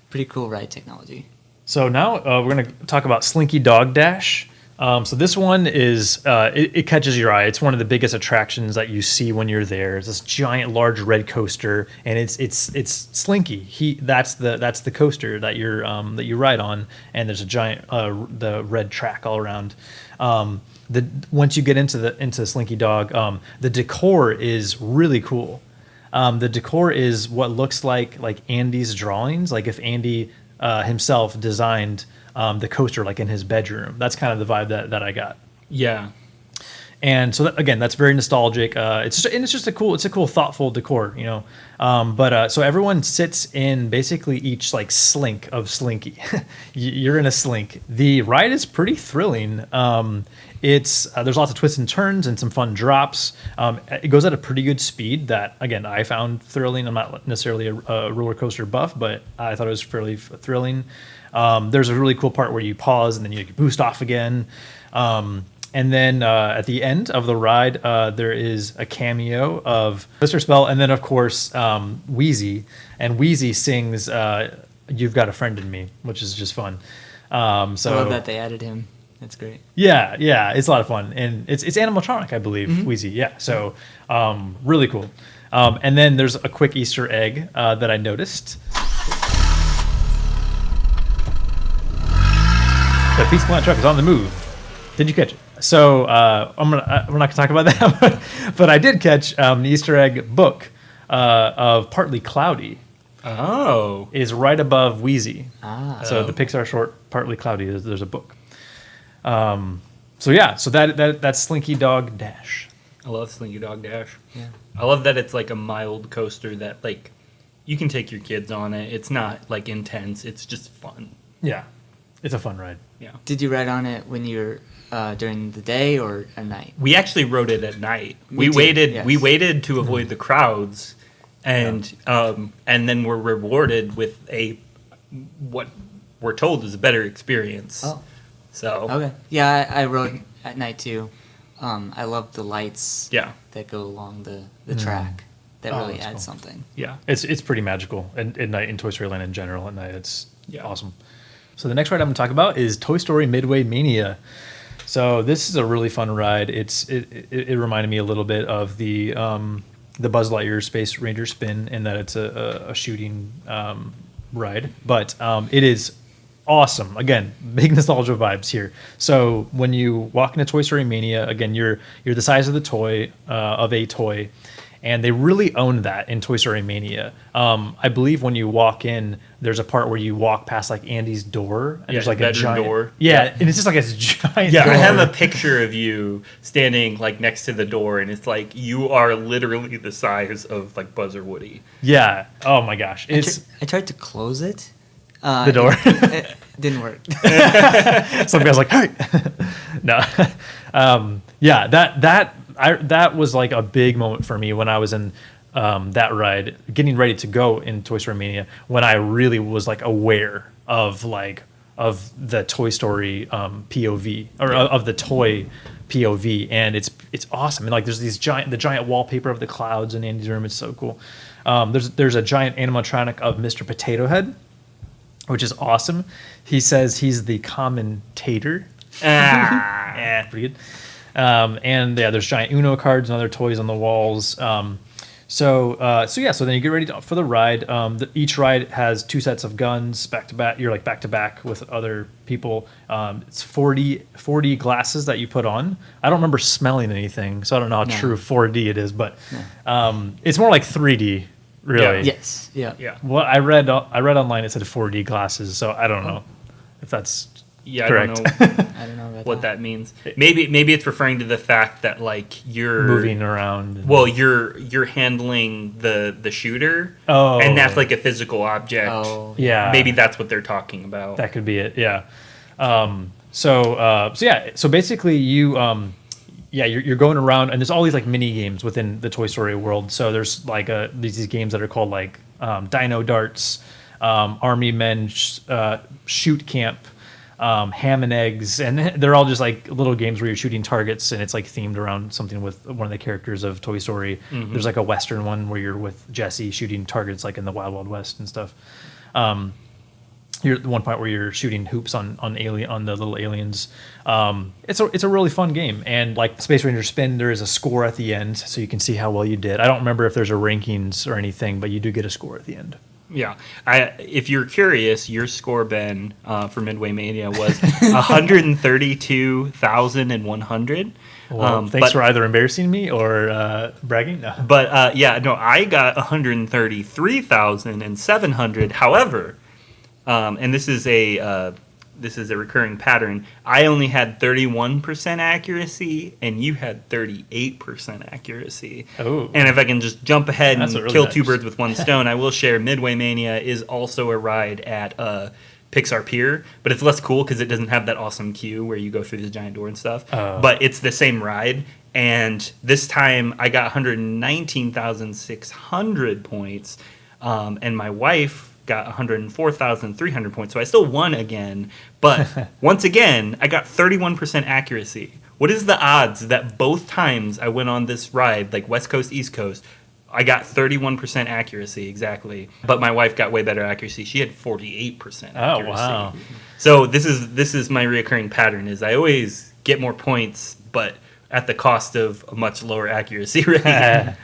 Pretty cool ride technology. So now we're gonna talk about Slinky Dog Dash. So this one is it catches your eye. It's one of the biggest attractions that you see when you're there. It's this giant, large red coaster, and it's Slinky. That's the coaster that you ride on, and there's a giant the red track all around. Once you get into Slinky Dog, the decor is really cool. The decor is what looks like Andy's drawings, like if Andy himself designed the coaster like in his bedroom. That's kind of the vibe that I got. Yeah. And so that's very nostalgic. It's a cool, thoughtful decor, you know. So everyone sits in basically each slink of Slinky. You're in a slink. The ride is pretty thrilling. There's lots of twists and turns and some fun drops. It goes at a pretty good speed that, again, I found thrilling. I'm not necessarily a roller coaster buff, but I thought it was fairly thrilling. There's a really cool part where you pause and then you boost off again. And then at the end of the ride, there is a cameo of Mr. Spell, and then of course Wheezy, and Wheezy sings "You've Got a Friend in Me," which is just fun. I love that they added him. That's great. Yeah, it's a lot of fun, and it's animatronic, I believe. Wheezy, yeah. So really cool. And then there's a quick Easter egg that I noticed. The Pizza Planet truck is on the move. Did you catch it? So we're not gonna talk about that, but I did catch the Easter egg book of Partly Cloudy. Oh, is right above Wheezy. So the Oh. Pixar short Partly Cloudy. There's a book. So that's Slinky Dog Dash. I love Slinky Dog Dash. Yeah. I love that it's like a mild coaster that you can take your kids on it. It's not intense. It's just fun. Yeah, it's a fun ride. Yeah. Did you ride on it when you were during the day or at night? We actually rode it at night. We did, waited. yes. We waited to avoid the crowds, and then we're rewarded with what we're told is a better experience. Oh. So Okay. Yeah, I rode at night too. I love the lights yeah, that go along the track. That Oh, really that's adds cool. something. yeah. It's pretty magical at night in Toy Story Land in general. At night, it's Yeah. awesome. So the next ride I'm going to talk about is Toy Story Midway Mania. So this is a really fun ride. It reminded me a little bit of the Buzz Lightyear Space Ranger spin in that it's a shooting ride, but it is awesome. Again, big nostalgia vibes here. So when you walk into Toy Story Mania, again, you're the size of the toy of a toy. And they really own that in Toy Story Mania. I believe when you walk in, there's a part where you walk past Andy's door, and there's a bedroom giant door. Yeah, and it's just this giant. Yeah, door. I have a picture of you standing next to the door, and it's you are literally the size of Buzz or Woody. Yeah. Oh my gosh, I tried to close it. The door. It didn't work. some guy's like, "Hey!" No. Yeah. That was a big moment for me when I was in that ride, getting ready to go in Toy Story Mania, when I really was aware of the Toy Story POV or of the toy POV, and it's awesome. And like there's the giant wallpaper of the clouds in Andy's room. It's so cool. There's a giant animatronic of Mr. Potato Head, which is awesome. He says he's the commentator. Yeah, pretty good. And yeah, there's giant Uno cards and other toys on the walls. So then you get ready for the ride. Each ride has 2 sets of guns back to back. You're like back to back with other people. It's 40 glasses that you put on. I don't remember smelling anything, so I don't know how true 4D it is, but it's more like 3D, really. Yes. Yeah. Yeah. What I read online, it said 4D glasses, so I don't know if that's correct. I don't know I don't know about what that means. Maybe it's referring to the fact that like you're moving around. Well, you're handling the shooter, and that's like a physical object. Oh, yeah. Maybe that's what they're talking about. That could be it. Yeah. So basically you're going around, and there's all these like mini games within the Toy Story world. So there's like these games that are called like Dino Darts, Army Men Shoot Camp, Ham and Eggs, and they're all just like little games where you're shooting targets, and it's like themed around something with one of the characters of Toy Story. Mm-hmm. There's like a Western one where you're with Jesse shooting targets like in the Wild Wild West and stuff. You're at one point where you're shooting hoops on the little aliens. It's a really fun game, and like Space Ranger Spin, there is a score at the end, so you can see how well you did. I don't remember if there's a rankings or anything, but you do get a score at the end. Yeah. If you're curious, your score, Ben, for Midway Mania was 132,100. Well, thanks for either embarrassing me or bragging. No. But I got 133,700. However, and this is a recurring pattern. I only had 31% accuracy, and you had 38% accuracy. Oh. And if I can just jump ahead and really kill nice. 2 birds with 1 stone, I will share Midway Mania is also a ride at Pixar Pier, but it's less cool because it doesn't have that awesome queue where you go through the giant door and stuff. Oh. But it's the same ride, and this time I got 119,600 points, and my wife got 104,300 points, so I still won again. But once again, I got 31% accuracy. What is the odds that both times I went on this ride, like West Coast, East Coast, I got 31% accuracy exactly, but my wife got way better accuracy. She had 48% accuracy. Oh, wow. So this is my reoccurring pattern: is I always get more points, but at the cost of a much lower accuracy rate.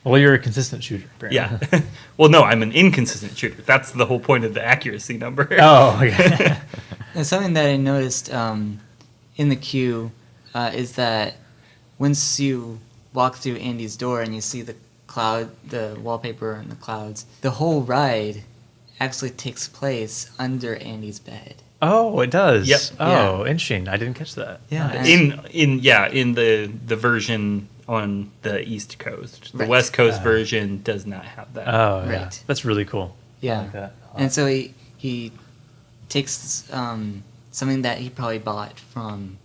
Well, you're a consistent shooter, apparently. Yeah. Well, no, I'm an inconsistent shooter. That's the whole point of the accuracy number. Oh, okay. And something that I noticed in the queue is that once you walk through Andy's door and you see the wallpaper and the clouds, the whole ride actually takes place under Andy's bed. Oh, it does. Yep. Oh, interesting. I didn't catch that. Yeah. Nice. In the version on the East Coast. The Right. West Coast version does not have that. Oh, yeah. Right. That's really cool. Yeah. I like that. And so he takes something that he probably bought from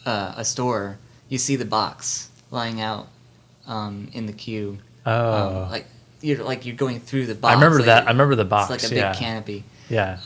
a store. You see the box lying out in the queue. Oh. You're going through the box. I remember like that. I remember the box. It's like a big canopy. Yeah.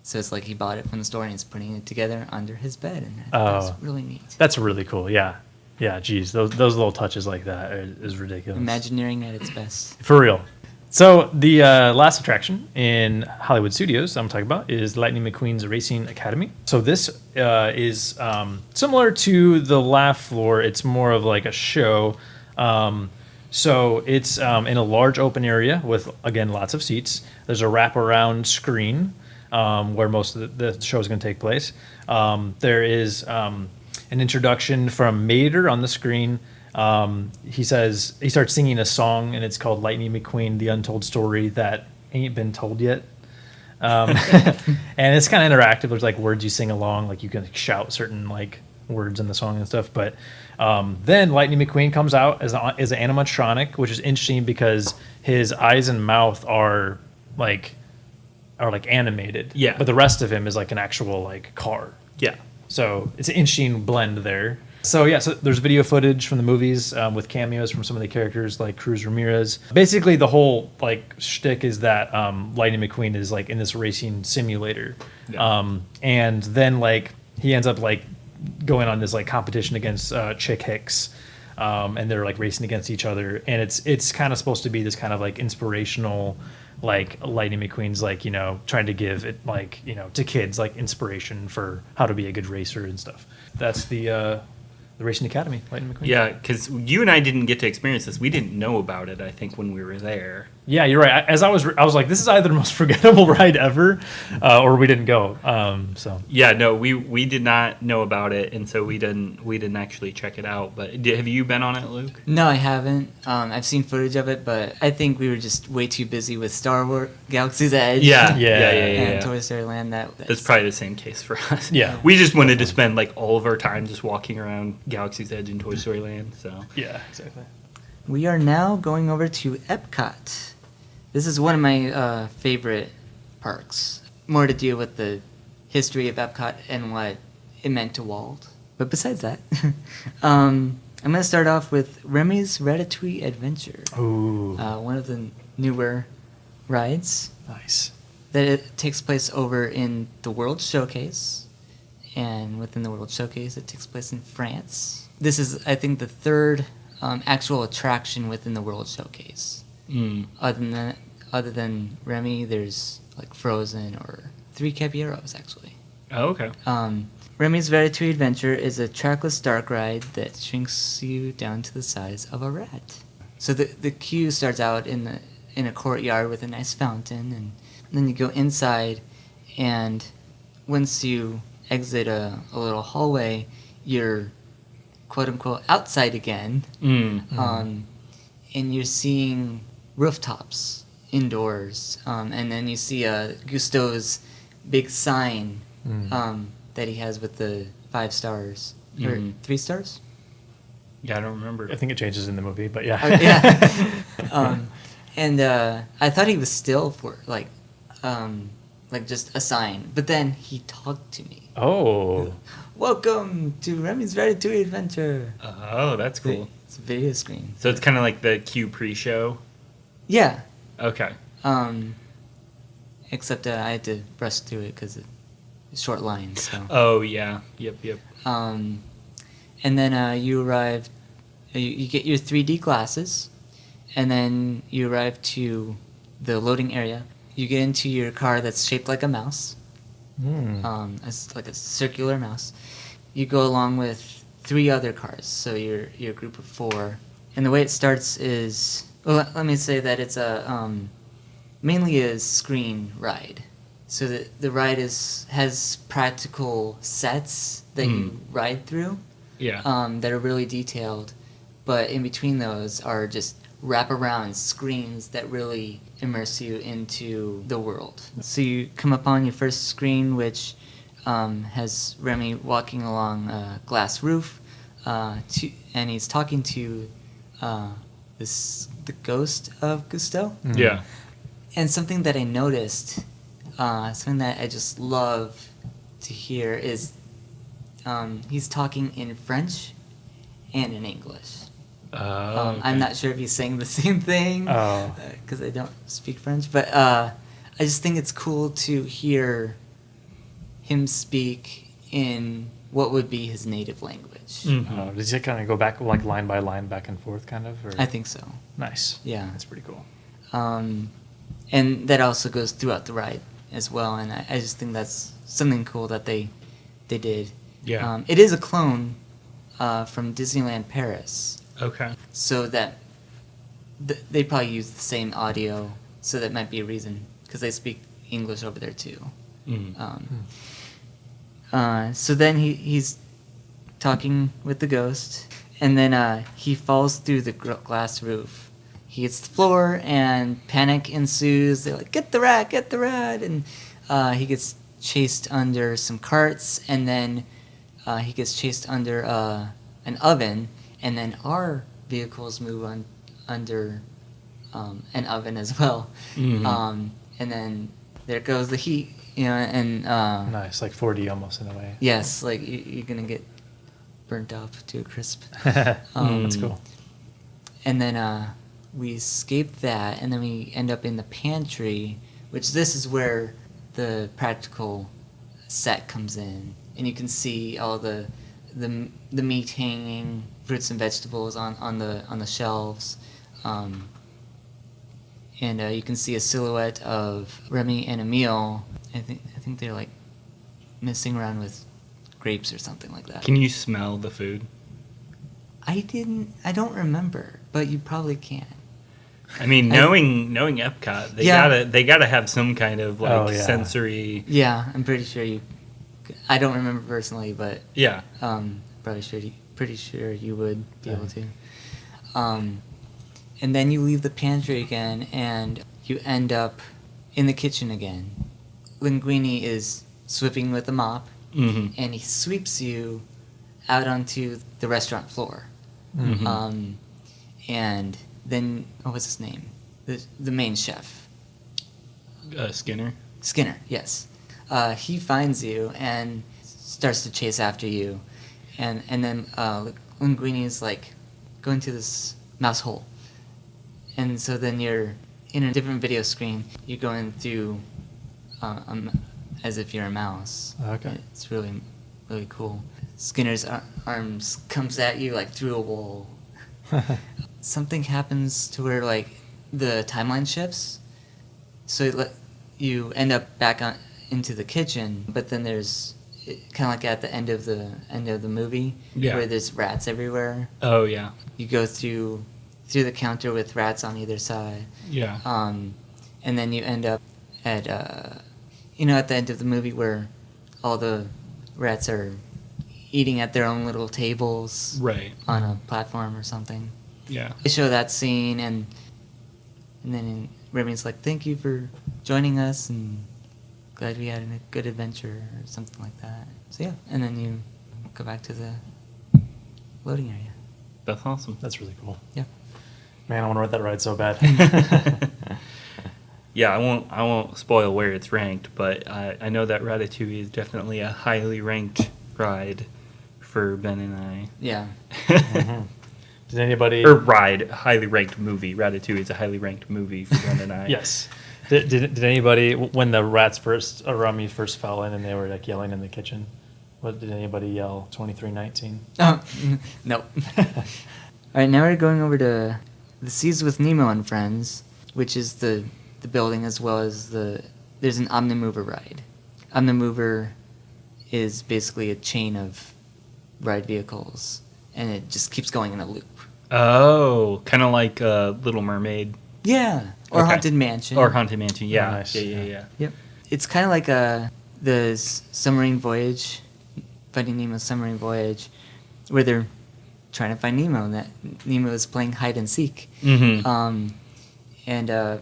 So it's like he bought it from the store and he's putting it together under his bed, and that's really neat. That's really cool. Yeah. Yeah. Geez, those little touches like that is ridiculous. Imagineering at its best. For real. So the last attraction in Hollywood Studios I'm talking about is Lightning McQueen's Racing Academy. So this is similar to the Laugh Floor. It's more of like a show. So it's in a large open area with, again, lots of seats. There's a wraparound screen where most of the show is going to take place. There is an introduction from Mater on the screen. He starts singing a song, and it's called Lightning McQueen, The Untold Story That Ain't Been Told Yet. And it's kind of interactive. There's like words you sing along, like you can shout certain like words in the song and stuff. But then Lightning McQueen comes out as an animatronic, which is interesting because his eyes and mouth are like animated. Yeah. But the rest of him is like an actual like car. Yeah. So it's an interesting blend there. So there's video footage from the movies with cameos from some of the characters like Cruz Ramirez. Basically, the whole like shtick is that Lightning McQueen is like in this racing simulator, and then like he ends up like going on this like competition against Chick Hicks, and they're like racing against each other, and it's kind of supposed to be this kind of like inspirational. Like Lightning McQueen's like, you know, trying to give it like, you know, to kids like inspiration for how to be a good racer and stuff. That's the Racing Academy, Lightning McQueen. Yeah, because you and I didn't get to experience this. We didn't know about it, I think, when we were there. Yeah, you're right. As I was like, this is either the most forgettable ride ever, or we didn't go. So yeah, no, we did not know about it, and so we didn't actually check it out. But have you been on it, Luke? No, I haven't. I've seen footage of it, but I think we were just way too busy with Star Wars Galaxy's Edge. Yeah. And Toy Story Land. That's probably the same case for us. Yeah. We just wanted to spend like all of our time just walking around Galaxy's Edge and Toy Story Land. So yeah, exactly. We are now going over to Epcot. This is one of my favorite parks. More to do with the history of Epcot and what it meant to Walt. But besides that, I'm going to start off with Remy's Ratatouille Adventure. Ooh, One of the newer rides. nice. That it takes place over in the World Showcase. And within the World Showcase, it takes place in France. This is, I think, the third actual attraction within the World Showcase. Other than Remy, there's like Frozen or Three Caballeros, actually. Oh, okay. Remy's Ratatouille Adventure is a trackless dark ride that shrinks you down to the size of a rat. So the queue starts out in a courtyard with a nice fountain, and then you go inside, and once you exit a little hallway, you're quote-unquote outside again, and you're seeing rooftops indoors, and then you see Gusteau's big sign that he has with the 5 stars or 3 stars. Yeah, I don't remember. I think it changes in the movie, but yeah. And I thought he was still for like just a sign, but then he talked to me. Oh. Welcome to Remy's Ratatouille Adventure. Oh, that's cool. It's a video screen. So it's kind of like the Q pre-show. Yeah. Okay. Except I had to brush through it because it's short lines. So. Oh yeah. Yep. And then you arrive. You get your 3D glasses, and then you arrive to the loading area. You get into your car that's shaped like a mouse. It's like a circular mouse. You go along with 3 other cars, so you're a group of 4. And the way it starts is, well, let me say that it's mainly a screen ride. So the ride has practical sets that you ride through. Yeah. That are really detailed, but in between those are just wraparound screens that really immerse you into the world. So you come upon your first screen, which has Remy walking along a glass roof, and he's talking to the ghost of Gusteau. Yeah. And something that I noticed, something that I just love to hear is he's talking in French and in English. Okay. I'm not sure if he's saying the same thing because I don't speak French, but I just think it's cool to hear him speak in what would be his native language. Does he kind of go back like line by line, back and forth, kind of? Or? I think so. Nice. Yeah. That's pretty cool. And that also goes throughout the ride as well, and I just think that's something cool that they did. Yeah. It is a clone from Disneyland Paris. Okay. So that they probably use the same audio, so that might be a reason, because they speak English over there too. So then he's talking with the ghost, and then he falls through the glass roof. He hits the floor, and panic ensues. They're like, "Get the rat! Get the rat!" And he gets chased under some carts, and then he gets chased under an oven. And then our vehicles move under an oven as well. And then there goes the heat, and nice, like 4D almost in a way. yes, like you're gonna get burnt off to a crisp. That's cool. And then we escape that, and then we end up in the pantry, which this is where the practical set comes in, and you can see all the meat hanging, fruits and vegetables on the shelves, and you can see a silhouette of Remy and Emile. I think they're like messing around with grapes or something like that. Can you smell the food? I don't remember, but you probably can. I mean, knowing Epcot, they gotta have some kind of like sensory. Yeah, I'm pretty sure you. I don't remember personally, but Yeah. Pretty sure you would be able to. And then you leave the pantry again, and you end up in the kitchen again. Linguini is sweeping with a mop, Mm-hmm. and he sweeps you out onto the restaurant floor. Mm-hmm. And then, what's his name? The main chef. Skinner. Skinner, yes. He finds you and starts to chase after you. And then Linguini is like going to this mouse hole. And so then you're in a different video screen. You're going through as if you're a mouse. Okay. It's really, really cool. Skinner's arms comes at you like through a wall. Something happens to where like the timeline shifts, so you end up back into the kitchen. But then there's kind of like at the end of the movie, where there's rats everywhere. Oh yeah. You go through the counter with rats on either side. Yeah. And then you end up at at the end of the movie where all the rats are eating at their own little tables, Right. on a platform or something. Yeah. They show that scene, and then Remy's like, "Thank you for joining us, and glad we had a good adventure," or something like that. So yeah, and then you go back to the loading area. That's awesome. That's really cool. Yeah. Man, I want to ride that ride so bad. Yeah, I won't spoil where it's ranked, but I know that Ratatouille is definitely a highly ranked ride for Ben and I. Yeah. Mm-hmm. Did anybody? Or ride, highly ranked movie. Ratatouille is a highly ranked movie for Ben and I. Yes. Did anybody, when the rats first, or Remy first fell in and they were like yelling in the kitchen, did anybody yell 2319? Oh, nope. All right, now we're going over to the Seas with Nemo and Friends, which is the building, as well as there's an Omnimover ride. Omnimover is basically a chain of ride vehicles, and it just keeps going in a loop. Oh, kind of like Little Mermaid. Yeah, or Okay. Haunted Mansion. Or Haunted Mansion, yeah. Oh, nice. Yeah. Yep. It's kind of like the Submarine Voyage, Finding Nemo's Submarine Voyage, where they're trying to find Nemo, and that Nemo is playing hide and seek. Mm-hmm. And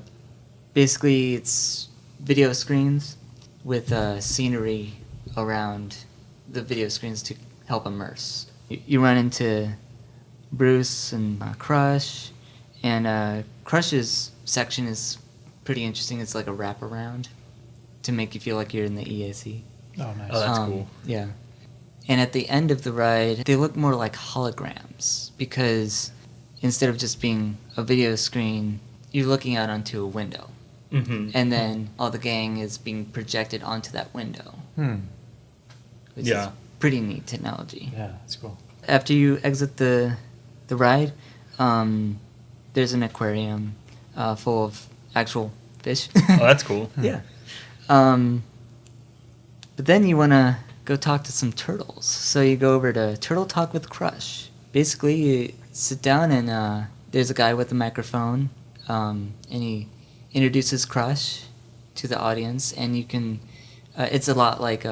basically it's video screens with scenery around the video screens to help immerse. You run into Bruce and Crush, and Crush's section is pretty interesting. It's like a wraparound to make you feel like you're in the EAC. Oh, nice. Oh, that's cool. Yeah. And at the end of the ride, they look more like holograms, because instead of just being a video screen, you're looking out onto a window. Mm-hmm. And then all the gang is being projected onto that window. Which is pretty neat technology. Yeah, that's cool. After you exit the ride, there's an aquarium full of actual fish. Oh, that's cool. Yeah. But then you want to go talk to some turtles. So you go over to Turtle Talk with Crush. Basically, you sit down, and there's a guy with a microphone, and he introduces Crush to the audience, and you can... it's a lot like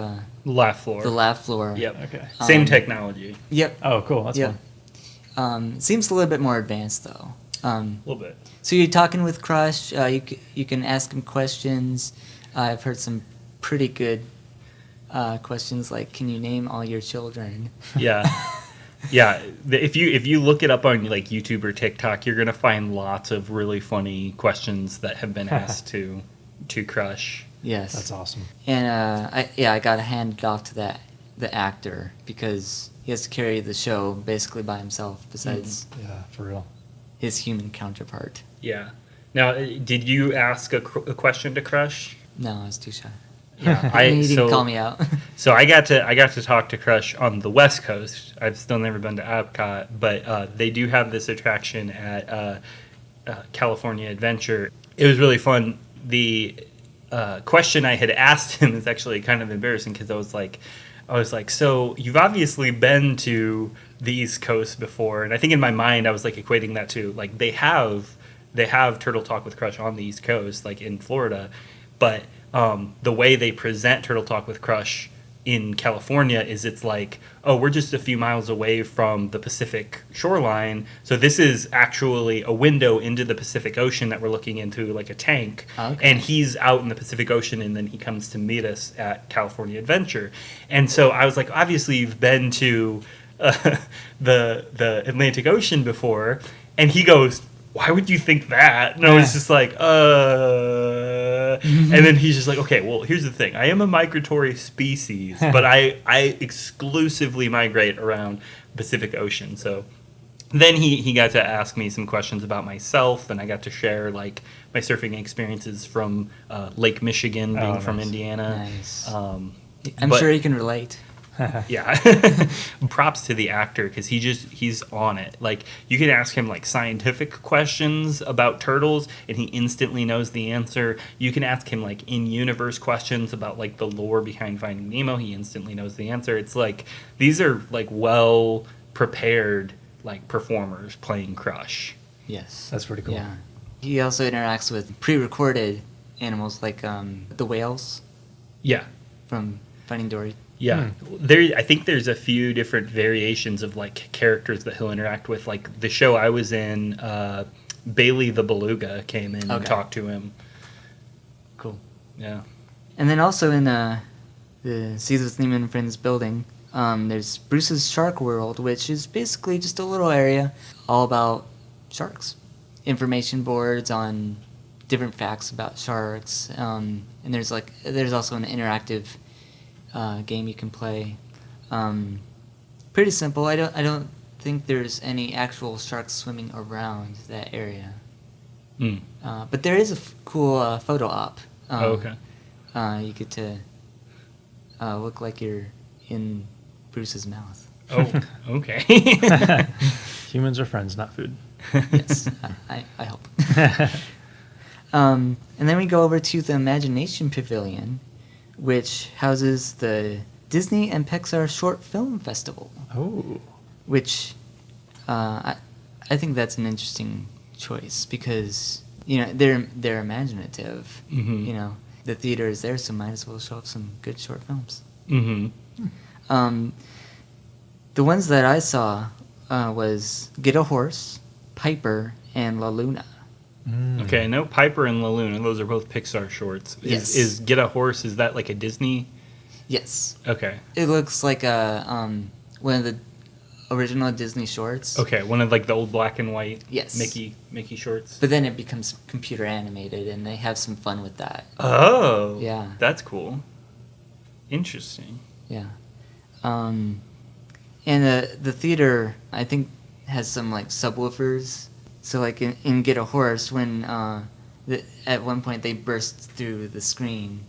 Laugh floor. the Laugh Floor. Yep. Okay. Same technology. Yep. Oh, cool. That's Yep. fun. It seems a little bit more advanced, though. A little bit. So you're talking with Crush. You can ask him questions. I've heard some pretty good questions, like, can you name all your children? Yeah. Yeah. If you look it up on like YouTube or TikTok, you're gonna find lots of really funny questions that have been asked to Crush. Yes. That's awesome. And I got handed off to the actor, because he has to carry the show basically by himself, besides Yeah, for real. his human counterpart. Yeah. Now, did you ask a question to Crush? No, I was too shy. Yeah, He didn't call me out. So I got to talk to Crush on the West Coast. I've still never been to Epcot, but they do have this attraction at California Adventure. It was really fun. The question I had asked him is actually kind of embarrassing because I was like, so you've obviously been to the East Coast before, and I think in my mind I was like equating that to like they have Turtle Talk with Crush on the East Coast, like in Florida, but the way they present Turtle Talk with Crush in California is it's like, oh, we're just a few miles away from the Pacific shoreline, so this is actually a window into the Pacific Ocean that we're looking into like a tank. Okay. And he's out in the Pacific Ocean, and then he comes to meet us at California Adventure. And so I was like, obviously you've been to the Atlantic Ocean before, and he goes, why would you think that? And I was just like, and then he's just like, okay, well, here's the thing. I am a migratory species, but I exclusively migrate around Pacific Ocean. So then he got to ask me some questions about myself, and I got to share like my surfing experiences from Lake Michigan, being from nice. Indiana. Nice. Um, I'm but- sure he can relate. Yeah. Props to the actor because he's on it. Like you can ask him like scientific questions about turtles and he instantly knows the answer. You can ask him like in-universe questions about like the lore behind Finding Nemo. He instantly knows the answer. It's like these are like well prepared like performers playing Crush. Yes. That's pretty cool. Yeah. He also interacts with pre-recorded animals like the whales Yeah. from Finding Dory. Yeah, I think there's a few different variations of like characters that he'll interact with. Like the show I was in, Bailey the Beluga came in and Okay. talked to him. Cool. Yeah. And then also in the Seas with Nemo and Friends building, there's Bruce's Shark World, which is basically just a little area all about sharks. Information boards on different facts about sharks, and there's also an interactive game you can play. Pretty simple. I don't think there's any actual sharks swimming around that area. But there is a cool photo op. Okay. You get to look like you're in Bruce's mouth. Oh, okay. Humans are friends, not food. Yes, I hope. And then we go over to the Imagination Pavilion, which houses the Disney and Pixar Short Film Festival. Oh. Which I think that's an interesting choice because they're imaginative. Mhm. The theater is there, so might as well show up some good short films. Mm-hmm. The ones that I saw was Get a Horse, Piper, and La Luna. Okay, I know Piper and La Luna. Those are both Pixar shorts. Yes. Is Get a Horse? Is that like a Disney? Yes, Okay. it looks like one of the original Disney shorts. Okay, one of like the old black and white. Yes. Mickey shorts. But then it becomes computer animated, and they have some fun with that. Oh. Yeah. That's cool. Interesting. Yeah. And the theater, I think, has some like subwoofers. So like in Get a Horse, when at one point they burst through the screen,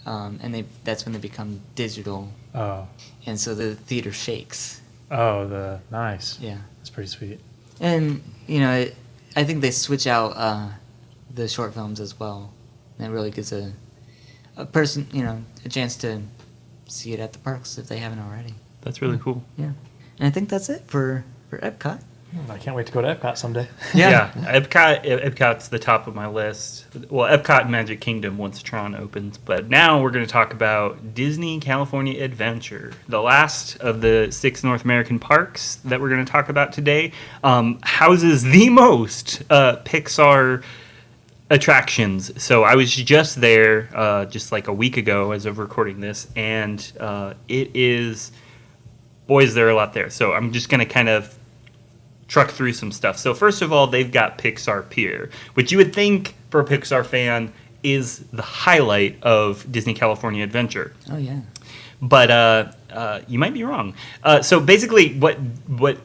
and that's when they become digital, Oh. and so the theater shakes. Oh, nice. Yeah. That's pretty sweet. And I think they switch out the short films as well. And it really gives a person a chance to see it at the parks if they haven't already. That's really cool. Yeah. And I think that's it for Epcot. I can't wait to go to Epcot someday. Yeah, Epcot's the top of my list. Well, Epcot and Magic Kingdom once Tron opens. But now we're going to talk about Disney California Adventure, the last of the 6 North American parks that we're going to talk about today. Houses the most Pixar attractions. So I was just there just like a week ago as of recording this, and it is, boys, there are a lot there. So I'm just going to kind of truck through some stuff. So first of all, they've got Pixar Pier, which you would think for a Pixar fan is the highlight of Disney California Adventure. Oh yeah. but you might be wrong. So basically, what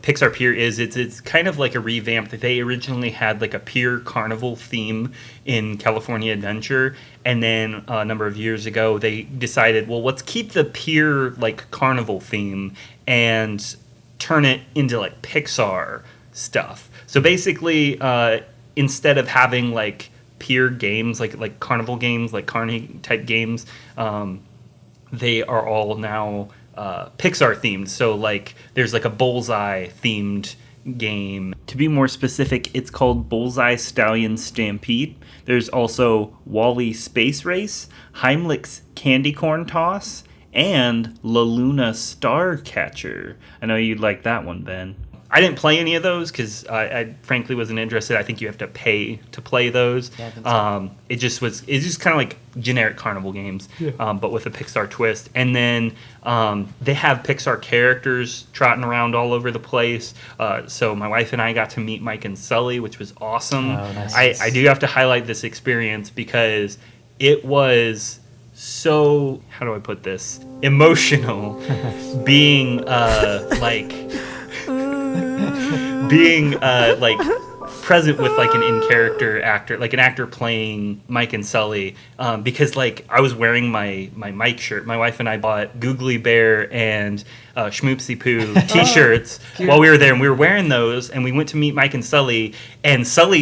Pixar Pier is, it's kind of like a revamp. That they originally had like a Pier Carnival theme in California Adventure, and then a number of years ago they decided, well, let's keep the Pier like Carnival theme and turn it into like Pixar stuff. So basically, instead of having like Pier games, like Carnival games, like Carney type games, they are all now Pixar themed. So like there's like a Bullseye themed game. To be more specific, it's called Bullseye Stallion Stampede. There's also Wall-E Space Race, Heimlich's Candy Corn Toss, and La Luna Star Catcher. I know you'd like that one, Ben. I didn't play any of those because I frankly wasn't interested. I think you have to pay to play those. Yeah, I think so. It's just kind of like generic carnival games, but with a Pixar twist. And then they have Pixar characters trotting around all over the place. So my wife and I got to meet Mike and Sully, which was awesome. Oh, nice. I do have to highlight this experience because it was so, how do I put this, emotional being like present with like an in-character actor, like an actor playing Mike and Sully, because like I was wearing my Mike shirt. My wife and I bought Googly Bear and Schmoopsy Poo t-shirts while we were there, and we were wearing those, and we went to meet Mike and Sully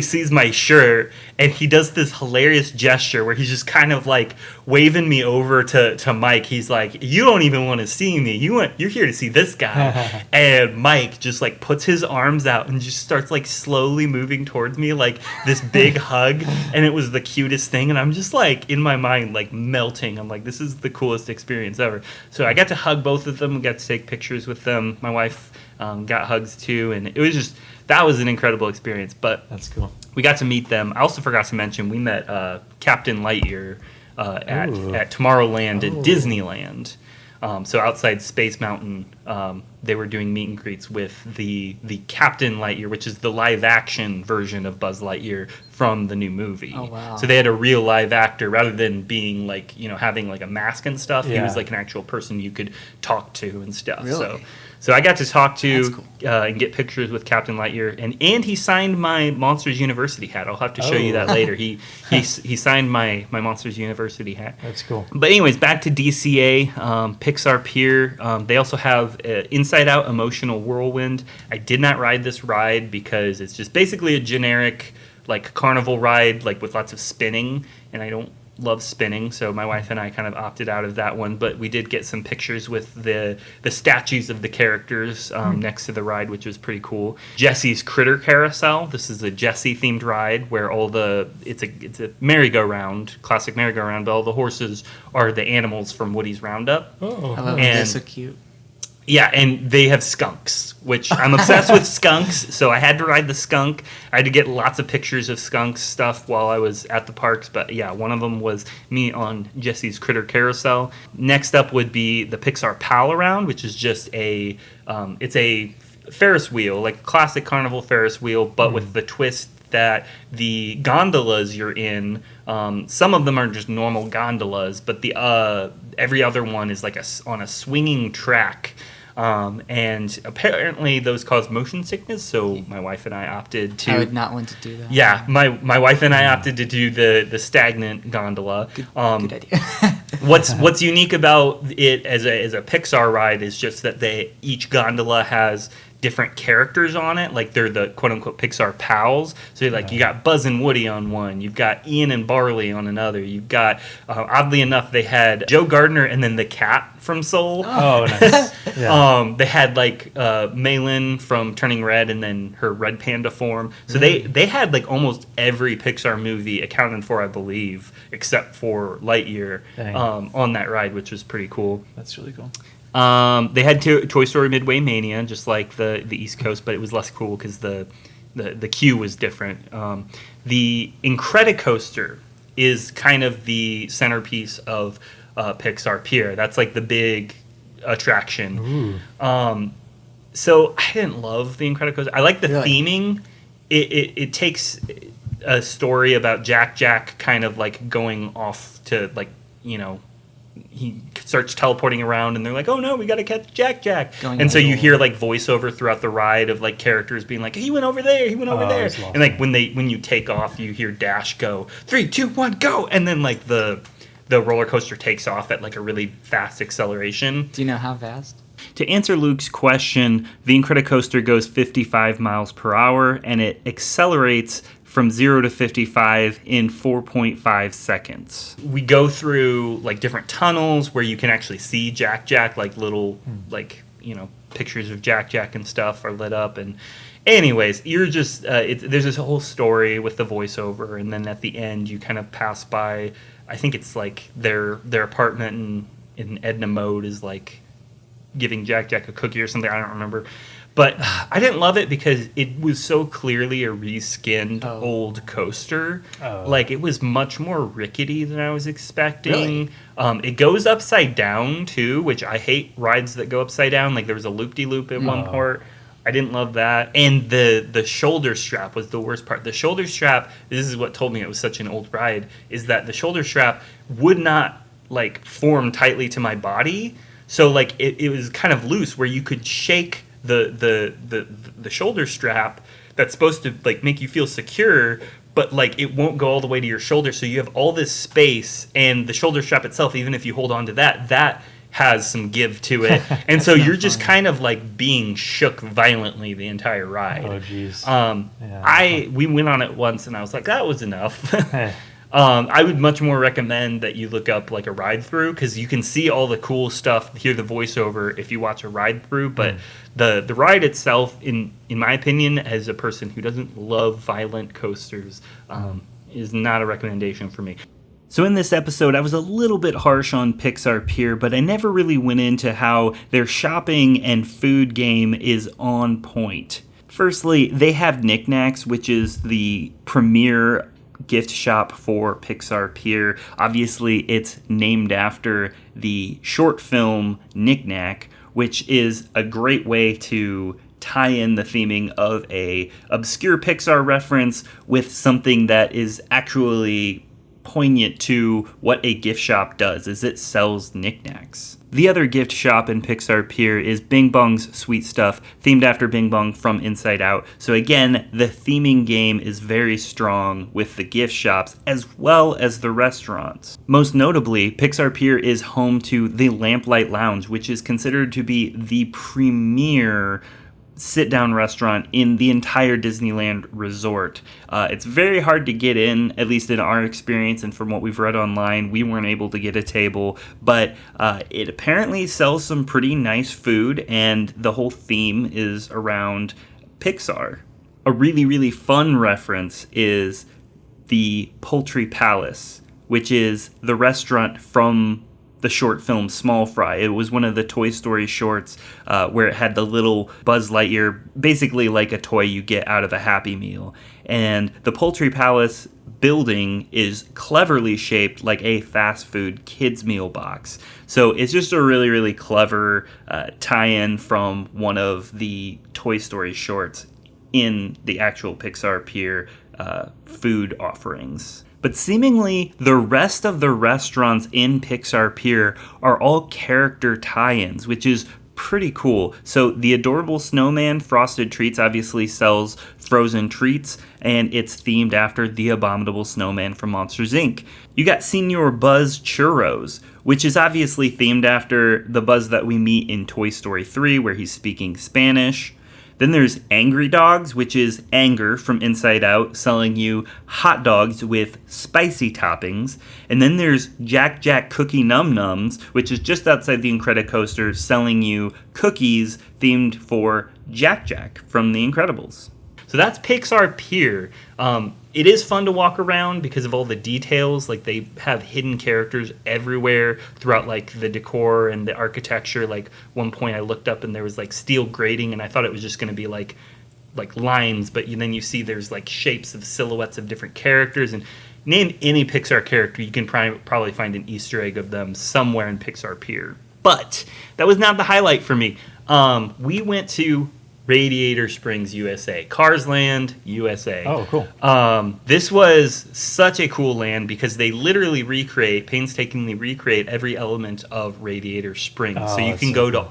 sees my shirt, and he does this hilarious gesture where he's just kind of like waving me over to Mike. He's like, you don't even want to see me. You're here to see this guy. And Mike just like puts his arms out and just starts like slowly moving towards me like this big hug. And it was the cutest thing. And I'm just like in my mind, like melting. I'm like, this is the coolest experience ever. So I got to hug both of them, got to take pictures with them. My wife got hugs too. And it was just, that was an incredible experience. But That's cool. we got to meet them. I also forgot to mention we met Captain Lightyear at Tomorrowland at Disneyland. So outside Space Mountain, they were doing meet and greets with the Captain Lightyear, which is the live action version of Buzz Lightyear from the new movie. Oh, wow. So they had a real live actor rather than being like, having like a mask and stuff. He Yeah. was like an actual person you could talk to and stuff. Really? So I got to talk to That's cool. and get pictures with Captain Lightyear, and he signed my Monsters University hat. I'll have to show you that later. He signed my Monsters University hat. That's cool. But anyways, back to DCA, Pixar Pier. They also have Inside Out Emotional Whirlwind. I did not ride this ride because it's just basically a generic like carnival ride, like with lots of spinning, and I don't love spinning, so my wife and I kind of opted out of that one. But we did get some pictures with the statues of the characters next to the ride, which was pretty cool. Jesse's Critter Carousel. This is a Jesse themed ride where it's a merry-go-round, classic merry-go-round, but all the horses are the animals from Woody's Roundup. I Oh, love it. They're so cute. Yeah, and they have skunks, which I'm obsessed with skunks, so I had to ride the skunk. I had to get lots of pictures of skunk stuff while I was at the parks, but yeah, one of them was me on Jesse's Critter Carousel. Next up would be the Pixar Pal Around, which is just it's a Ferris wheel, like classic carnival Ferris wheel, but with the twist that the gondolas you're in, some of them are just normal gondolas, but the every other one is like on a swinging track. And apparently those cause motion sickness, so my wife and I opted to... I would not want to do that. Yeah, my wife and I opted to do the stagnant gondola. Good idea. What's unique about it as a Pixar ride is just that each gondola has different characters on it, like they're the quote-unquote Pixar pals. So you got Buzz and Woody on one, you've got Ian and Barley on another, you've got oddly enough they had Joe Gardner and then the cat from Soul. Oh, nice. Yeah. They had like Maylin from Turning Red and then her red panda form. So they had like almost every Pixar movie accounted for, I believe, except for Lightyear on that ride, which was pretty cool. That's really cool. They had Toy Story Midway Mania, just like the East Coast, but it was less cool because the queue was different. The Incredicoaster is kind of the centerpiece of Pixar Pier. That's like the big attraction. So I didn't love the Incredicoaster. I like the theming. It takes a story about Jack kind of like going off to like, he starts teleporting around, and they're like, "Oh no, we got to catch Jack!" Going And so you over. hear like voiceover throughout the ride of like characters being like, "He went over there, he went over there," that's awesome. and like when you take off, you hear Dash go 3, 2, 1, go, and then like the roller coaster takes off at like a really fast acceleration. Do you know how fast? To answer Luke's question, the Incredicoaster goes 55 miles per hour, and it accelerates from 0 to 55 in 4.5 seconds. We go through like different tunnels where you can actually see Jack, like little like, you know, pictures of Jack and stuff are lit up. And anyways, you're just there's this whole story with the voiceover, and then at the end you kind of pass by, I think it's like their apartment in Edna Mode is like giving Jack a cookie or something. I don't remember. But I didn't love it because it was so clearly a reskinned old coaster. Like, it was much more rickety than I was expecting. Really? It goes upside down, too, which I hate rides that go upside down. Like, there was a loop-de-loop at one part. I didn't love that. And the shoulder strap was the worst part. The shoulder strap, this is what told me it was such an old ride, is that the shoulder strap would not, like, form tightly to my body. So, like, it was kind of loose where you could shake the shoulder strap that's supposed to like make you feel secure, but like it won't go all the way to your shoulder, so you have all this space, and the shoulder strap itself, even if you hold on to that has some give to it. And so you're just kind of like being shook violently the entire ride. Oh jeez. We went on it once and I was like, that was enough. I would much more recommend that you look up like a ride through, because you can see all the cool stuff, hear the voiceover if you watch a ride through. But the ride itself, in my opinion, as a person who doesn't love violent coasters, is not a recommendation for me. So in this episode, I was a little bit harsh on Pixar Pier, but I never really went into how their shopping and food game is on point. Firstly, they have Knickknacks, which is the premier gift shop for Pixar Pier. Obviously, it's named after the short film Knick-Knack, which is a great way to tie in the theming of a obscure Pixar reference with something that is actually poignant to what a gift shop does, is it sells knickknacks. The other gift shop in Pixar Pier is Bing Bong's Sweet Stuff, themed after Bing Bong from Inside Out. So again, the theming game is very strong with the gift shops as well as the restaurants. Most notably, Pixar Pier is home to the Lamplight Lounge, which is considered to be the premier sit-down restaurant in the entire Disneyland resort. It's very hard to get in, at least in our experience, and from what we've read online, we weren't able to get a table, but it apparently sells some pretty nice food, and the whole theme is around Pixar. A really, really fun reference is the Poultry Palace, which is the restaurant from the short film Small Fry. It was one of the Toy Story shorts where it had the little Buzz Lightyear, basically like a toy you get out of a Happy Meal. And the Poultry Palace building is cleverly shaped like a fast food kids meal box. So it's just a really, really clever tie-in from one of the Toy Story shorts in the actual Pixar Pier food offerings. But seemingly, the rest of the restaurants in Pixar Pier are all character tie-ins, which is pretty cool. So the Adorable Snowman Frosted Treats obviously sells frozen treats, and it's themed after the Abominable Snowman from Monsters, Inc. You got Senor Buzz Churros, which is obviously themed after the Buzz that we meet in Toy Story 3, where he's speaking Spanish. Then there's Angry Dogs, which is Anger from Inside Out, selling you hot dogs with spicy toppings. And then there's Jack Cookie Num Nums, which is just outside the Incredicoaster, selling you cookies themed for Jack from The Incredibles. So that's Pixar Pier. It is fun to walk around because of all the details. Like, they have hidden characters everywhere throughout, like, the decor and the architecture. Like, one point I looked up and there was like steel grating, and I thought it was just going to be like lines, but then you see there's like shapes of silhouettes of different characters. And name any Pixar character, you can probably find an Easter egg of them somewhere in Pixar Pier. But that was not the highlight for me. We went to Radiator Springs, USA. Cars Land, USA. Oh, cool. This was such a cool land because they literally painstakingly recreate every element of Radiator Springs. Oh, so you that's can so go to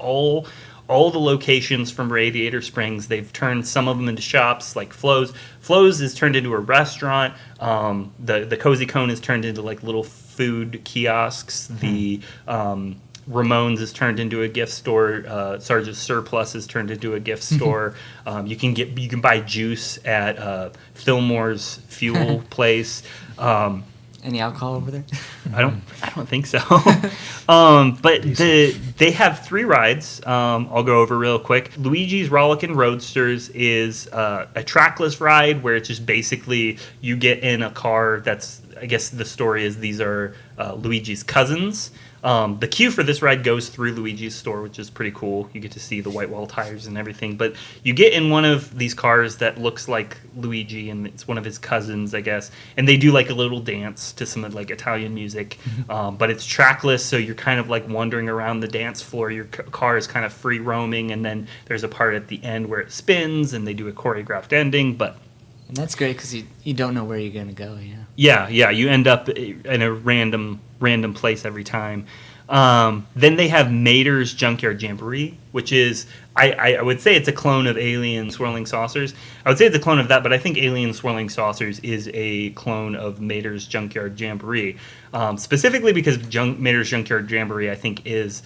all the locations from Radiator Springs. They've turned some of them into shops, like Flo's. Flo's is turned into a restaurant. The Cozy Cone is turned into like little food kiosks. The Ramones is turned into a gift store. Sarge's Surplus is turned into a gift store. You can buy juice at Fillmore's Fuel place. Any alcohol over there? I don't think so. But they have 3 rides. I'll go over real quick. Luigi's Rollickin' Roadsters is a trackless ride where it's just basically you get in a car that's, I guess the story is these are Luigi's cousins. The queue for this ride goes through Luigi's store, which is pretty cool. You get to see the white wall tires and everything. But you get in one of these cars that looks like Luigi, and it's one of his cousins, I guess. And they do like a little dance to some like Italian music. But it's trackless, so you're kind of like wandering around the dance floor. Your car is kind of free roaming, and then there's a part at the end where it spins, and they do a choreographed ending. But And that's great because you don't know where you're going to go, yeah. Yeah, you end up in a random place every time. Then they have Mater's Junkyard Jamboree, which is, I would say it's a clone of Alien Swirling Saucers. I would say it's a clone of that, but I think Alien Swirling Saucers is a clone of Mater's Junkyard Jamboree. Specifically because Mater's Junkyard Jamboree, I think, is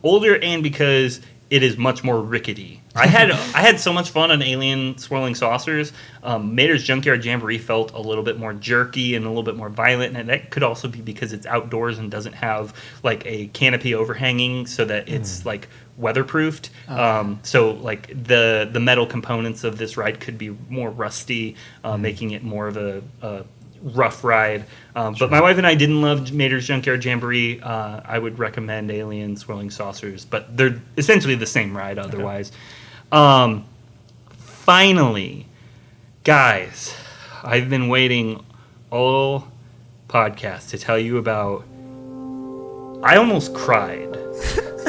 older and because it is much more rickety. I had so much fun on Alien Swirling Saucers. Mater's Junkyard Jamboree felt a little bit more jerky and a little bit more violent, and that could also be because it's outdoors and doesn't have like a canopy overhanging so that it's like weatherproofed. So like the metal components of this ride could be more rusty, making it more of a rough ride. But my wife and I didn't love Mater's Junkyard Jamboree. I would recommend Alien Swirling Saucers, but they're essentially the same ride otherwise. Finally, guys, I've been waiting all podcast to tell you about. I almost cried.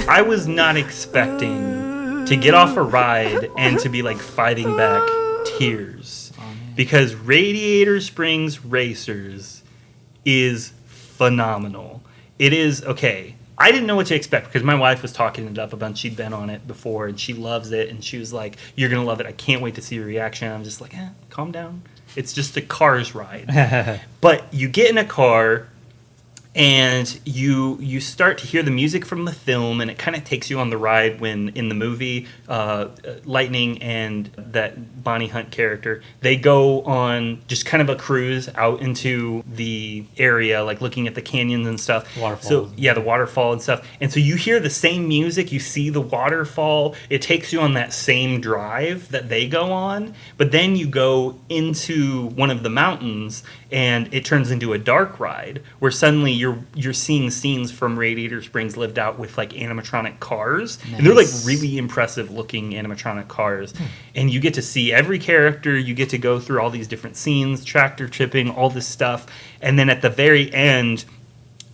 I was not expecting to get off a ride and to be like fighting back tears. Because Radiator Springs Racers is phenomenal. It is, okay, I didn't know what to expect because my wife was talking it up a bunch. She'd been on it before and she loves it. And she was like, you're going to love it. I can't wait to see your reaction. I'm just like, calm down. It's just a Cars ride. But you get in a car and you start to hear the music from the film, and it kind of takes you on the ride when in the movie Lightning and that Bonnie Hunt character, they go on just kind of a cruise out into the area, like looking at the canyons and stuff. Waterfalls. So yeah, the waterfall and stuff. And so you hear the same music, you see the waterfall, it takes you on that same drive that they go on, but then you go into one of the mountains and it turns into a dark ride where suddenly you're seeing scenes from Radiator Springs lived out with like animatronic cars. Nice. And they're like really impressive looking animatronic cars. And you get to see every character, you get to go through all these different scenes, tractor tripping, all this stuff. And then at the very end,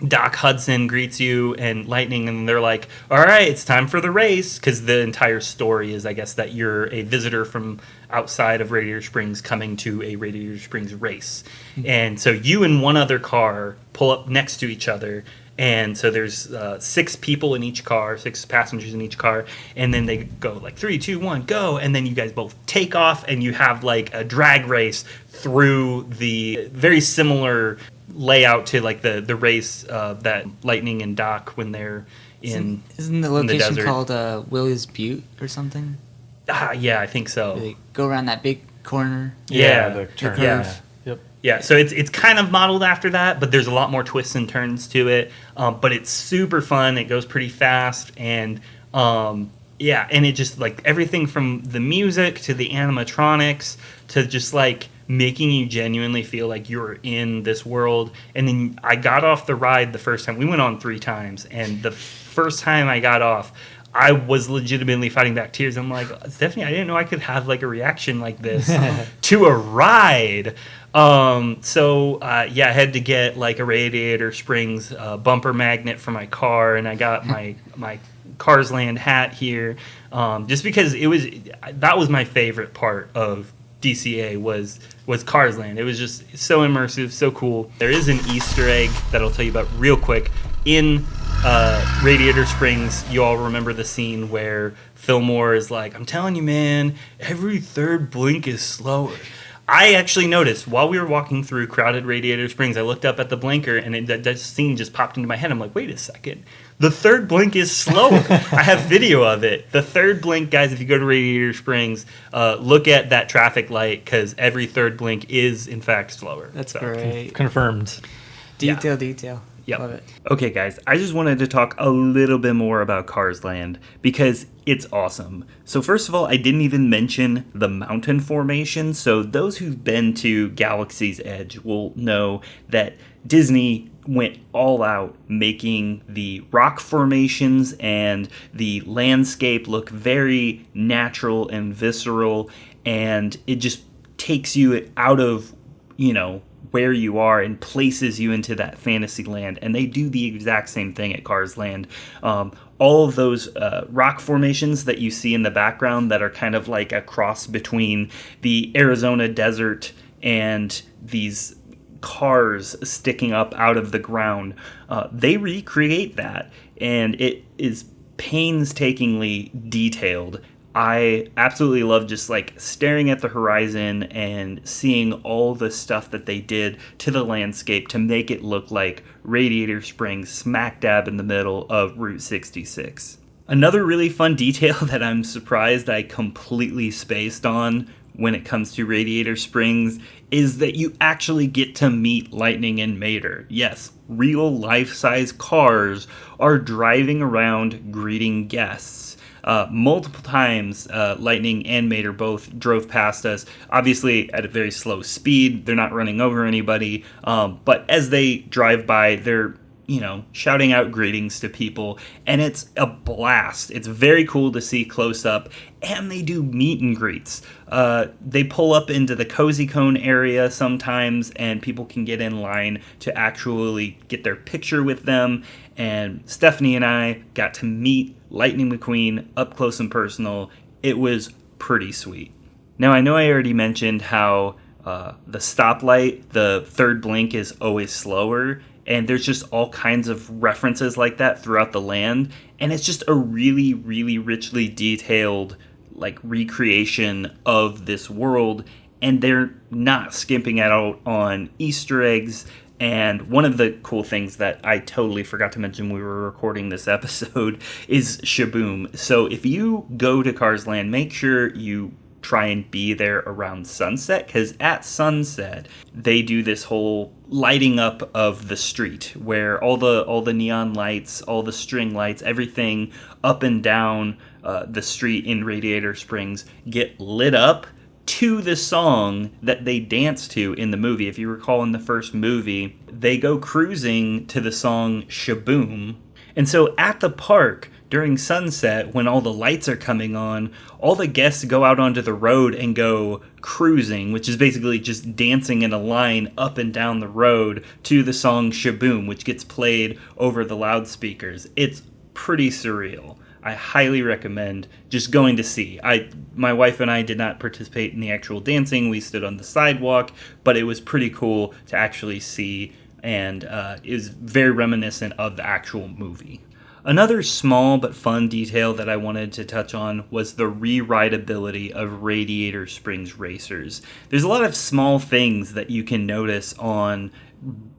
Doc Hudson greets you and Lightning, and they're like, all right, it's time for the race, because the entire story is, I guess, that you're a visitor from outside of Radiator Springs coming to a Radiator Springs race. And so you and one other car pull up next to each other, and so there's 6 people in each car, 6 passengers in each car, and then they go like 3, 2, 1, go, and then you guys both take off, and you have like a drag race through the very similar layout to like the race that Lightning and Doc when they're in Isn't the location called Willie's Butte or something? Yeah, I think so. They go around that big corner. Yeah, the turn. curve. Yeah. Yep. Yeah, so it's kind of modeled after that, but there's a lot more twists and turns to it. But it's super fun. It goes pretty fast, and yeah, and it just like everything from the music to the animatronics to just like making you genuinely feel like you're in this world. And then I got off the ride the first time. We went on 3 times, and the first time I got off, I was legitimately fighting back tears. I'm like, Stephanie, I didn't know I could have like a reaction like this to a ride. Yeah, I had to get like a Radiator Springs bumper magnet for my car, and I got my Cars Land hat here, just because that was my favorite part of DCA was Cars Land. It was just so immersive, so cool. There is an Easter egg that I'll tell you about real quick. In Radiator Springs, you all remember the scene where Fillmore is like, I'm telling you, man, every third blink is slower. I actually noticed while we were walking through crowded Radiator Springs, I looked up at the blinker and that scene just popped into my head. I'm like, wait a second. The third blink is slower. I have video of it. The third blink, guys, if you go to Radiator Springs, look at that traffic light because every third blink is, in fact, slower. That's great. Confirmed. Detail. Yep. Love it. Okay, guys, I just wanted to talk a little bit more about Cars Land because it's awesome. So first of all, I didn't even mention the mountain formation. So those who've been to Galaxy's Edge will know that Disney went all out making the rock formations and the landscape look very natural and visceral, and it just takes you out of, where you are and places you into that fantasy land. And they do the exact same thing at Cars Land. All of those rock formations that you see in the background that are kind of like a cross between the Arizona desert and these cars sticking up out of the ground, they recreate that, and it is painstakingly detailed. I absolutely love just like staring at the horizon and seeing all the stuff that they did to the landscape to make it look like Radiator Springs smack dab in the middle of Route 66. Another really fun detail that I'm surprised I completely spaced on when it comes to Radiator Springs is that you actually get to meet Lightning and Mater. Yes, real life-size cars are driving around greeting guests. Multiple times, Lightning and Mater both drove past us, obviously at a very slow speed. They're not running over anybody, but as they drive by, they're shouting out greetings to people, and it's a blast. It's very cool to see close up, and they do meet and greets. They pull up into the Cozy Cone area sometimes, and people can get in line to actually get their picture with them, and Stephanie and I got to meet Lightning McQueen up close and personal. It was pretty sweet. Now, I know I already mentioned how the stoplight, the third blink is always slower, and there's just all kinds of references like that throughout the land. And it's just a really, really richly detailed recreation of this world. And they're not skimping out on Easter eggs. And one of the cool things that I totally forgot to mention when we were recording this episode is Shaboom. So if you go to Cars Land, make sure you try and be there around sunset, because at sunset they do this whole lighting up of the street where all the neon lights, all the string lights, everything up and down the street in Radiator Springs get lit up to the song that they dance to in the movie. If you recall, in the first movie, they go cruising to the song Shaboom. And so at the park, during sunset, when all the lights are coming on, all the guests go out onto the road and go cruising, which is basically just dancing in a line up and down the road to the song Shaboom, which gets played over the loudspeakers. It's pretty surreal. I highly recommend just going to see. My wife and I did not participate in the actual dancing. We stood on the sidewalk, but it was pretty cool to actually see, and it was very reminiscent of the actual movie. Another small but fun detail that I wanted to touch on was the re-rideability of Radiator Springs racers. There's a lot of small things that you can notice on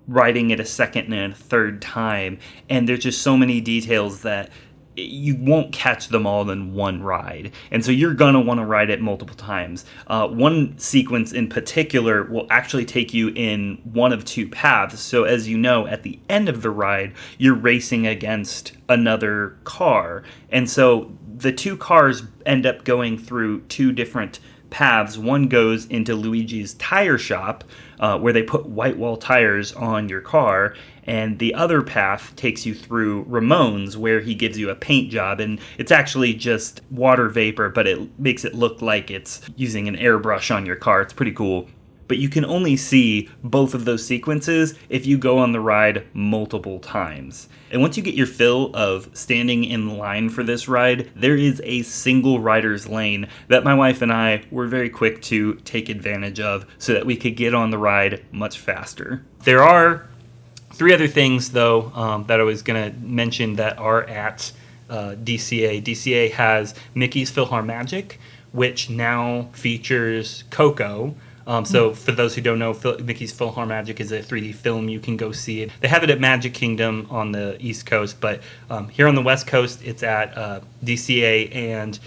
riding it a second and a third time, and there's just so many details that you won't catch them all in one ride, and so you're gonna want to ride it multiple times. One sequence in particular will actually take you in one of two paths, so as you know, at the end of the ride you're racing against another car, and so the two cars end up going through two different paths. One goes into Luigi's tire shop, where they put white wall tires on your car, and the other path takes you through Ramon's, where he gives you a paint job, and it's actually just water vapor, but it makes it look like it's using an airbrush on your car. It's pretty cool. but you can only see both of those sequences if you go on the ride multiple times. And once you get your fill of standing in line for this ride, there is a single rider's lane that my wife and I were very quick to take advantage of so that we could get on the ride much faster. There are 3 other things, though, that I was going to mention that are at DCA. DCA has Mickey's PhilharMagic, which now features Coco. So for those who don't know, Mickey's PhilharMagic is a 3D film. You can go see it. They have it at Magic Kingdom on the East Coast, but here on the West Coast, it's at DCA, and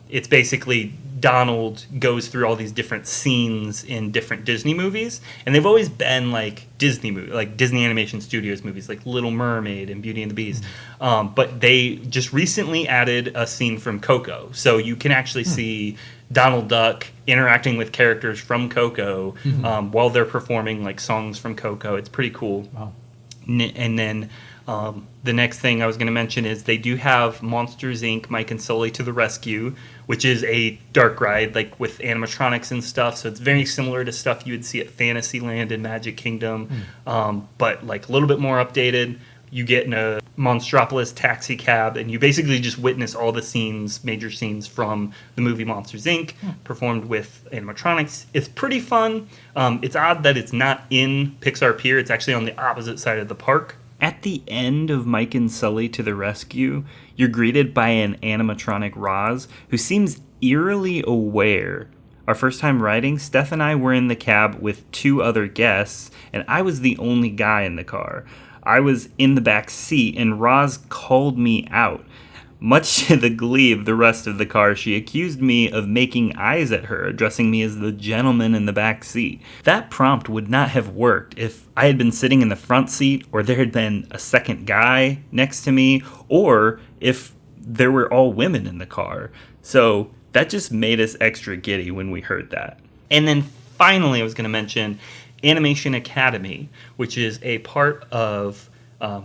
it's basically Donald goes through all these different scenes in different Disney movies, and they've always been like Disney movies, like Disney Animation Studios movies, like Little Mermaid and Beauty and the Beast. But they just recently added a scene from Coco, so you can actually see Donald Duck interacting with characters from Coco while they're performing like songs from Coco. It's pretty cool. Wow. And then the next thing I was going to mention is they do have Monsters, Inc. Mike and Sully to the Rescue, which is a dark ride like with animatronics and stuff. So it's very similar to stuff you would see at Fantasyland and Magic Kingdom, but like a little bit more updated. You get in a Monstropolis taxi cab, and you basically just witness all the scenes, major scenes from the movie Monsters, Inc., performed with animatronics. It's pretty fun. It's odd that it's not in Pixar Pier. It's actually on the opposite side of the park. At the end of Mike and Sully to the Rescue, you're greeted by an animatronic Roz who seems eerily aware. Our first time riding, Steph and I were in the cab with 2 other guests, and I was the only guy in the car. I was in the back seat, and Roz called me out. Much to the glee of the rest of the car, she accused me of making eyes at her, addressing me as the gentleman in the back seat. That prompt would not have worked if I had been sitting in the front seat, or there had been a second guy next to me, or if there were all women in the car. So that just made us extra giddy when we heard that. And then finally, I was going to mention Animation Academy, which is a part of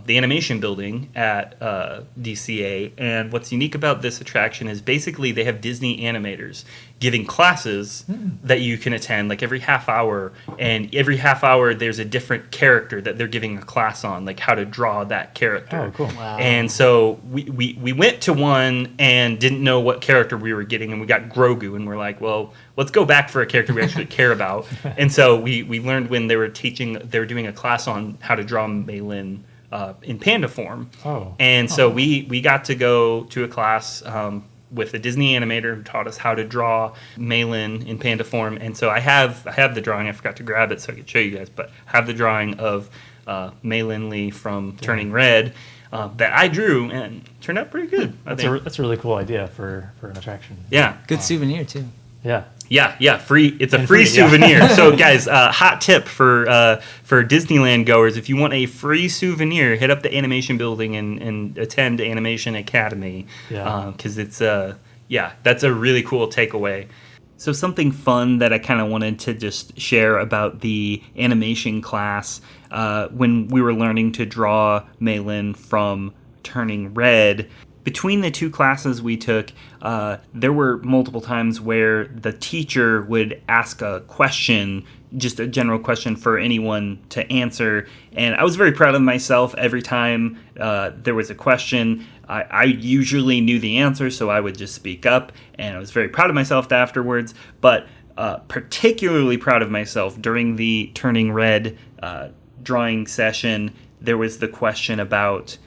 the animation building at DCA. And what's unique about this attraction is basically they have Disney animators giving classes that you can attend like every half hour. And every half hour there's a different character that they're giving a class on, like how to draw that character. Oh, cool. Wow. And so we went to one and didn't know what character we were getting, and we got Grogu, and we're like, well, let's go back for a character we actually care about. And so we learned when they were doing a class on how to draw Meilin in panda form. Oh. And so we got to go to a class with a Disney animator who taught us how to draw Meilin in panda form. And so I have the drawing. I forgot to grab it so I could show you guys, but I have the drawing of Meilin Lee from Turning Red that I drew, and turned out pretty good. That's a really cool idea for an attraction. Yeah. Good souvenir too. Yeah. Yeah, free. It's a And free free, yeah. souvenir. So, guys, hot tip for Disneyland goers: if you want a free souvenir, hit up the animation building and attend Animation Academy. Yeah. Because it's that's a really cool takeaway. So something fun that I kind of wanted to just share about the animation class when we were learning to draw Meilin from Turning Red. Between the 2 classes we took, there were multiple times where the teacher would ask a question, just a general question for anyone to answer. And I was very proud of myself every time there was a question. I usually knew the answer, so I would just speak up, and I was very proud of myself afterwards. But particularly proud of myself during the Turning Red drawing session, there was the question about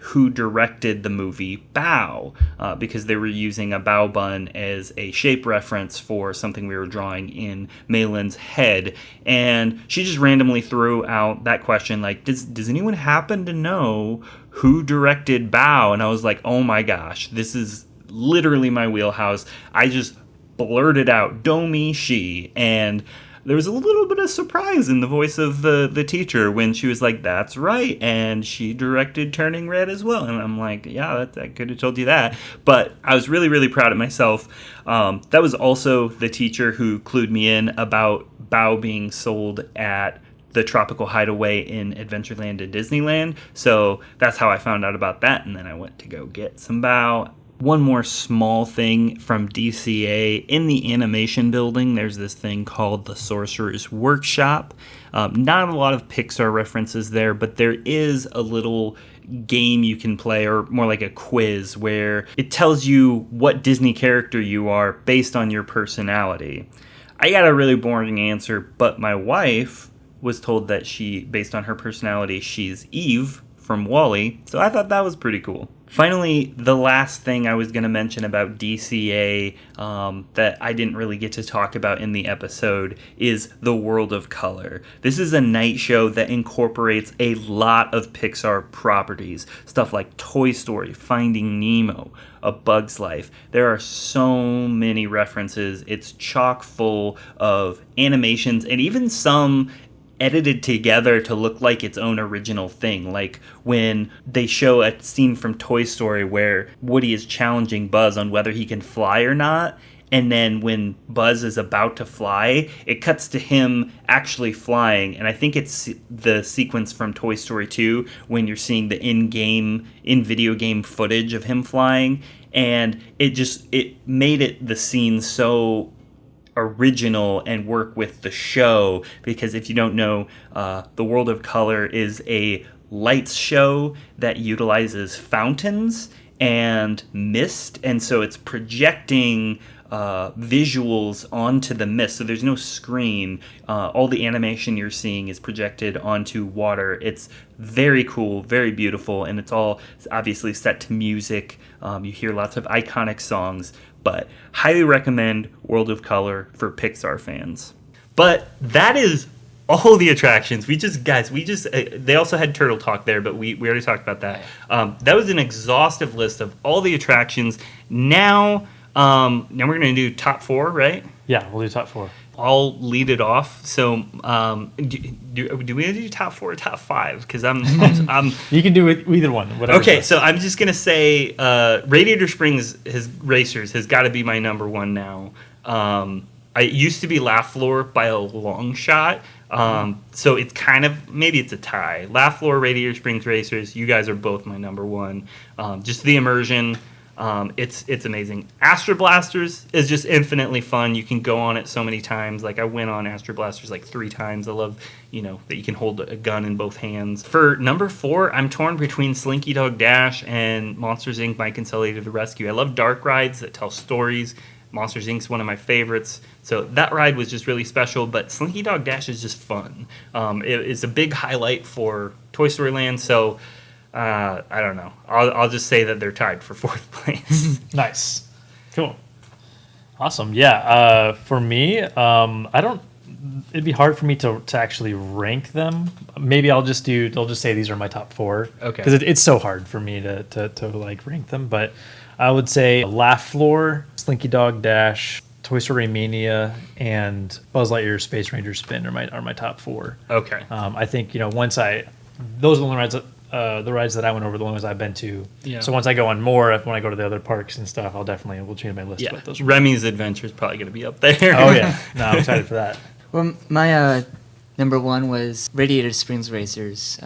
who directed the movie Bao, because they were using a bao bun as a shape reference for something we were drawing in Meilin's head. And she just randomly threw out that question, like, does anyone happen to know who directed Bao? And I was like, oh my gosh, this is literally my wheelhouse. I just blurted out, Domi Shi, and there was a little bit of surprise in the voice of the teacher when she was like, that's right, and she directed Turning Red as well. And I'm like, yeah, I could have told you that. But I was really, really proud of myself. That was also the teacher who clued me in about Bao being sold at the Tropical Hideaway in Adventureland and Disneyland. So that's how I found out about that, and then I went to go get some Bao One more small thing from DCA. In the animation building, there's this thing called the Sorcerer's Workshop. Not a lot of Pixar references there, but there is a little game you can play, or more like a quiz, where it tells you what Disney character you are based on your personality. I got a really boring answer, but my wife was told that based on her personality, she's Eve from WALL-E, so I thought that was pretty cool. Finally, the last thing I was going to mention about DCA that I didn't really get to talk about in the episode is the World of Color. This is a night show that incorporates a lot of Pixar properties, stuff like Toy Story, Finding Nemo, A Bug's Life. There are so many references. It's chock full of animations and even some edited together to look like its own original thing. Like when they show a scene from Toy Story where Woody is challenging Buzz on whether he can fly or not, and then when Buzz is about to fly, it cuts to him actually flying. And I think it's the sequence from Toy Story 2 when you're seeing the in-video game footage of him flying, and it made the scene so original and work with the show, because if you don't know, the World of Color is a lights show that utilizes fountains and mist, and so it's projecting visuals onto the mist, so there's no screen. All the animation you're seeing is projected onto water. It's very cool, very beautiful, and it's all obviously set to music. You hear lots of iconic songs, but highly recommend World of Color for Pixar fans. But that is all the attractions. They also had Turtle Talk there, but we already talked about that. That was an exhaustive list of all the attractions. Now we're going to do top 4, right? Yeah, we'll do top 4. I'll lead it off. So, do we do top 4 or top 5? Because I'm You can do it either one. Whatever. Okay, so I'm just gonna say Radiator Springs Racers has got to be my number 1 now. It used to be Laugh Floor by a long shot. So it's kind of, maybe it's a tie. Laugh Floor, Radiator Springs Racers, you guys are both my number 1. Just the immersion. It's amazing. Astro Blasters is just infinitely fun. You can go on it so many times. Like I went on Astro Blasters like 3 times. I love, that you can hold a gun in both hands. For number 4, I'm torn between Slinky Dog Dash and Monsters Inc. Mike and Sully to the Rescue. I love dark rides that tell stories. Monsters Inc. is one of my favorites. So that ride was just really special, but Slinky Dog Dash is just fun. It's a big highlight for Toy Story Land, so I don't know. I'll just say that they're tied for 4th place. Nice. Cool. Awesome. Yeah. For me, it'd be hard for me to actually rank them. Maybe I'll just say these are my top 4. Okay. Because it's so hard for me to like rank them. But I would say Laugh Floor, Slinky Dog Dash, Toy Story Mania, and Buzz Lightyear Space Ranger Spin are my top 4. Okay. I think those are the only rides the rides that I went over, the only ones I've been to. Yeah. So once I go on more, when I go to the other parks and stuff, we'll change my list. Yeah. But those Remy's Adventure is probably going to be up there. Oh yeah, no, I'm excited for that. Well, my number 1 was Radiator Springs Racers,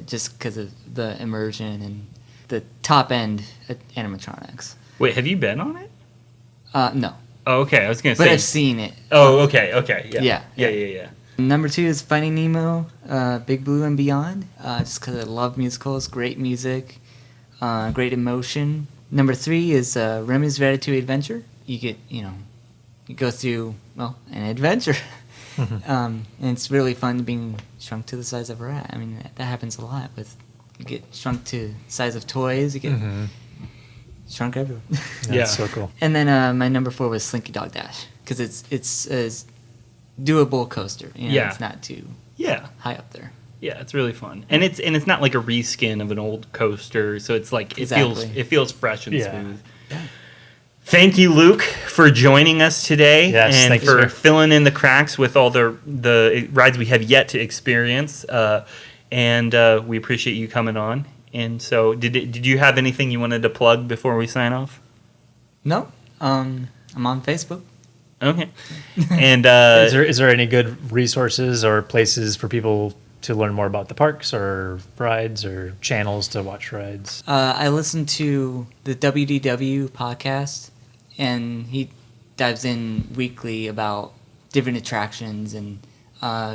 just because of the immersion and the top end animatronics. Wait, have you been on it? No. Oh, okay. I was going to say. But I've seen it. Oh, okay. Yeah. Yeah. Number 2 is Finding Nemo, Big Blue and Beyond, just because I love musicals, great music, great emotion. Number 3 is Remy's Ratatouille Adventure. You go through, an adventure. And it's really fun being shrunk to the size of a rat. I mean, that happens a lot. You get shrunk to the size of toys, you get shrunk everywhere. Yeah, it's so cool. And then my number 4 was Slinky Dog Dash, because it's a doable coaster. It's not too high up there. Yeah, it's really fun, and it's not like a reskin of an old coaster, so it's like it feels fresh and smooth. Yeah. Thank you, Luke, for joining us today, and for filling in the cracks with all the rides we have yet to experience. And we appreciate you coming on. And so, did you have anything you wanted to plug before we sign off? No, I'm on Facebook. Okay. And is there any good resources or places for people to learn more about the parks or rides or channels to watch rides? I listen to the WDW podcast, and he dives in weekly about different attractions and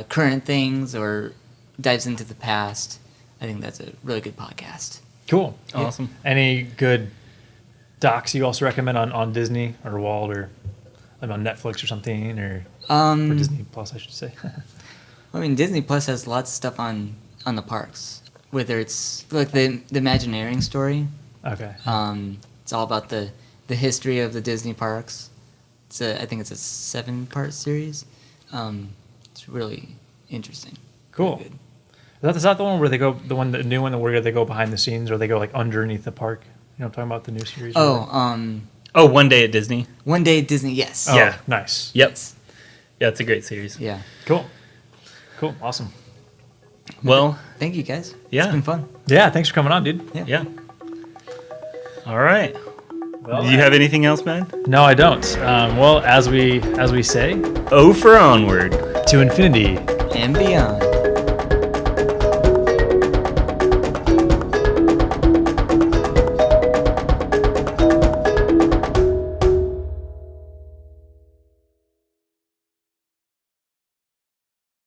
current things, or dives into the past. I think that's a really good podcast. Cool. Awesome. Any good docs you also recommend on Disney or Walt or on Netflix or something, or Disney Plus, I should say? I mean, Disney Plus has lots of stuff on the parks, whether it's like the Imagineering story. Okay. It's all about the history of the Disney parks. I think it's a 7-part series. It's really interesting. Cool. Really good. Is that the one where they go, the new one where they go behind the scenes, or they go like underneath the park? You know what I'm talking about, the new series? Oh, One Day at Disney. One Day at Disney, yes. Oh, Yeah. Nice. Yep. Yes. Yeah, it's a great series. Yeah. Cool. Awesome. Well, Thank you, guys. Yeah. It's been fun. Yeah. Thanks for coming on, dude. yeah. All right. Well, Do you have anything else, man? No, I don't. Well, as we say, Oh, for onward. to infinity. And beyond.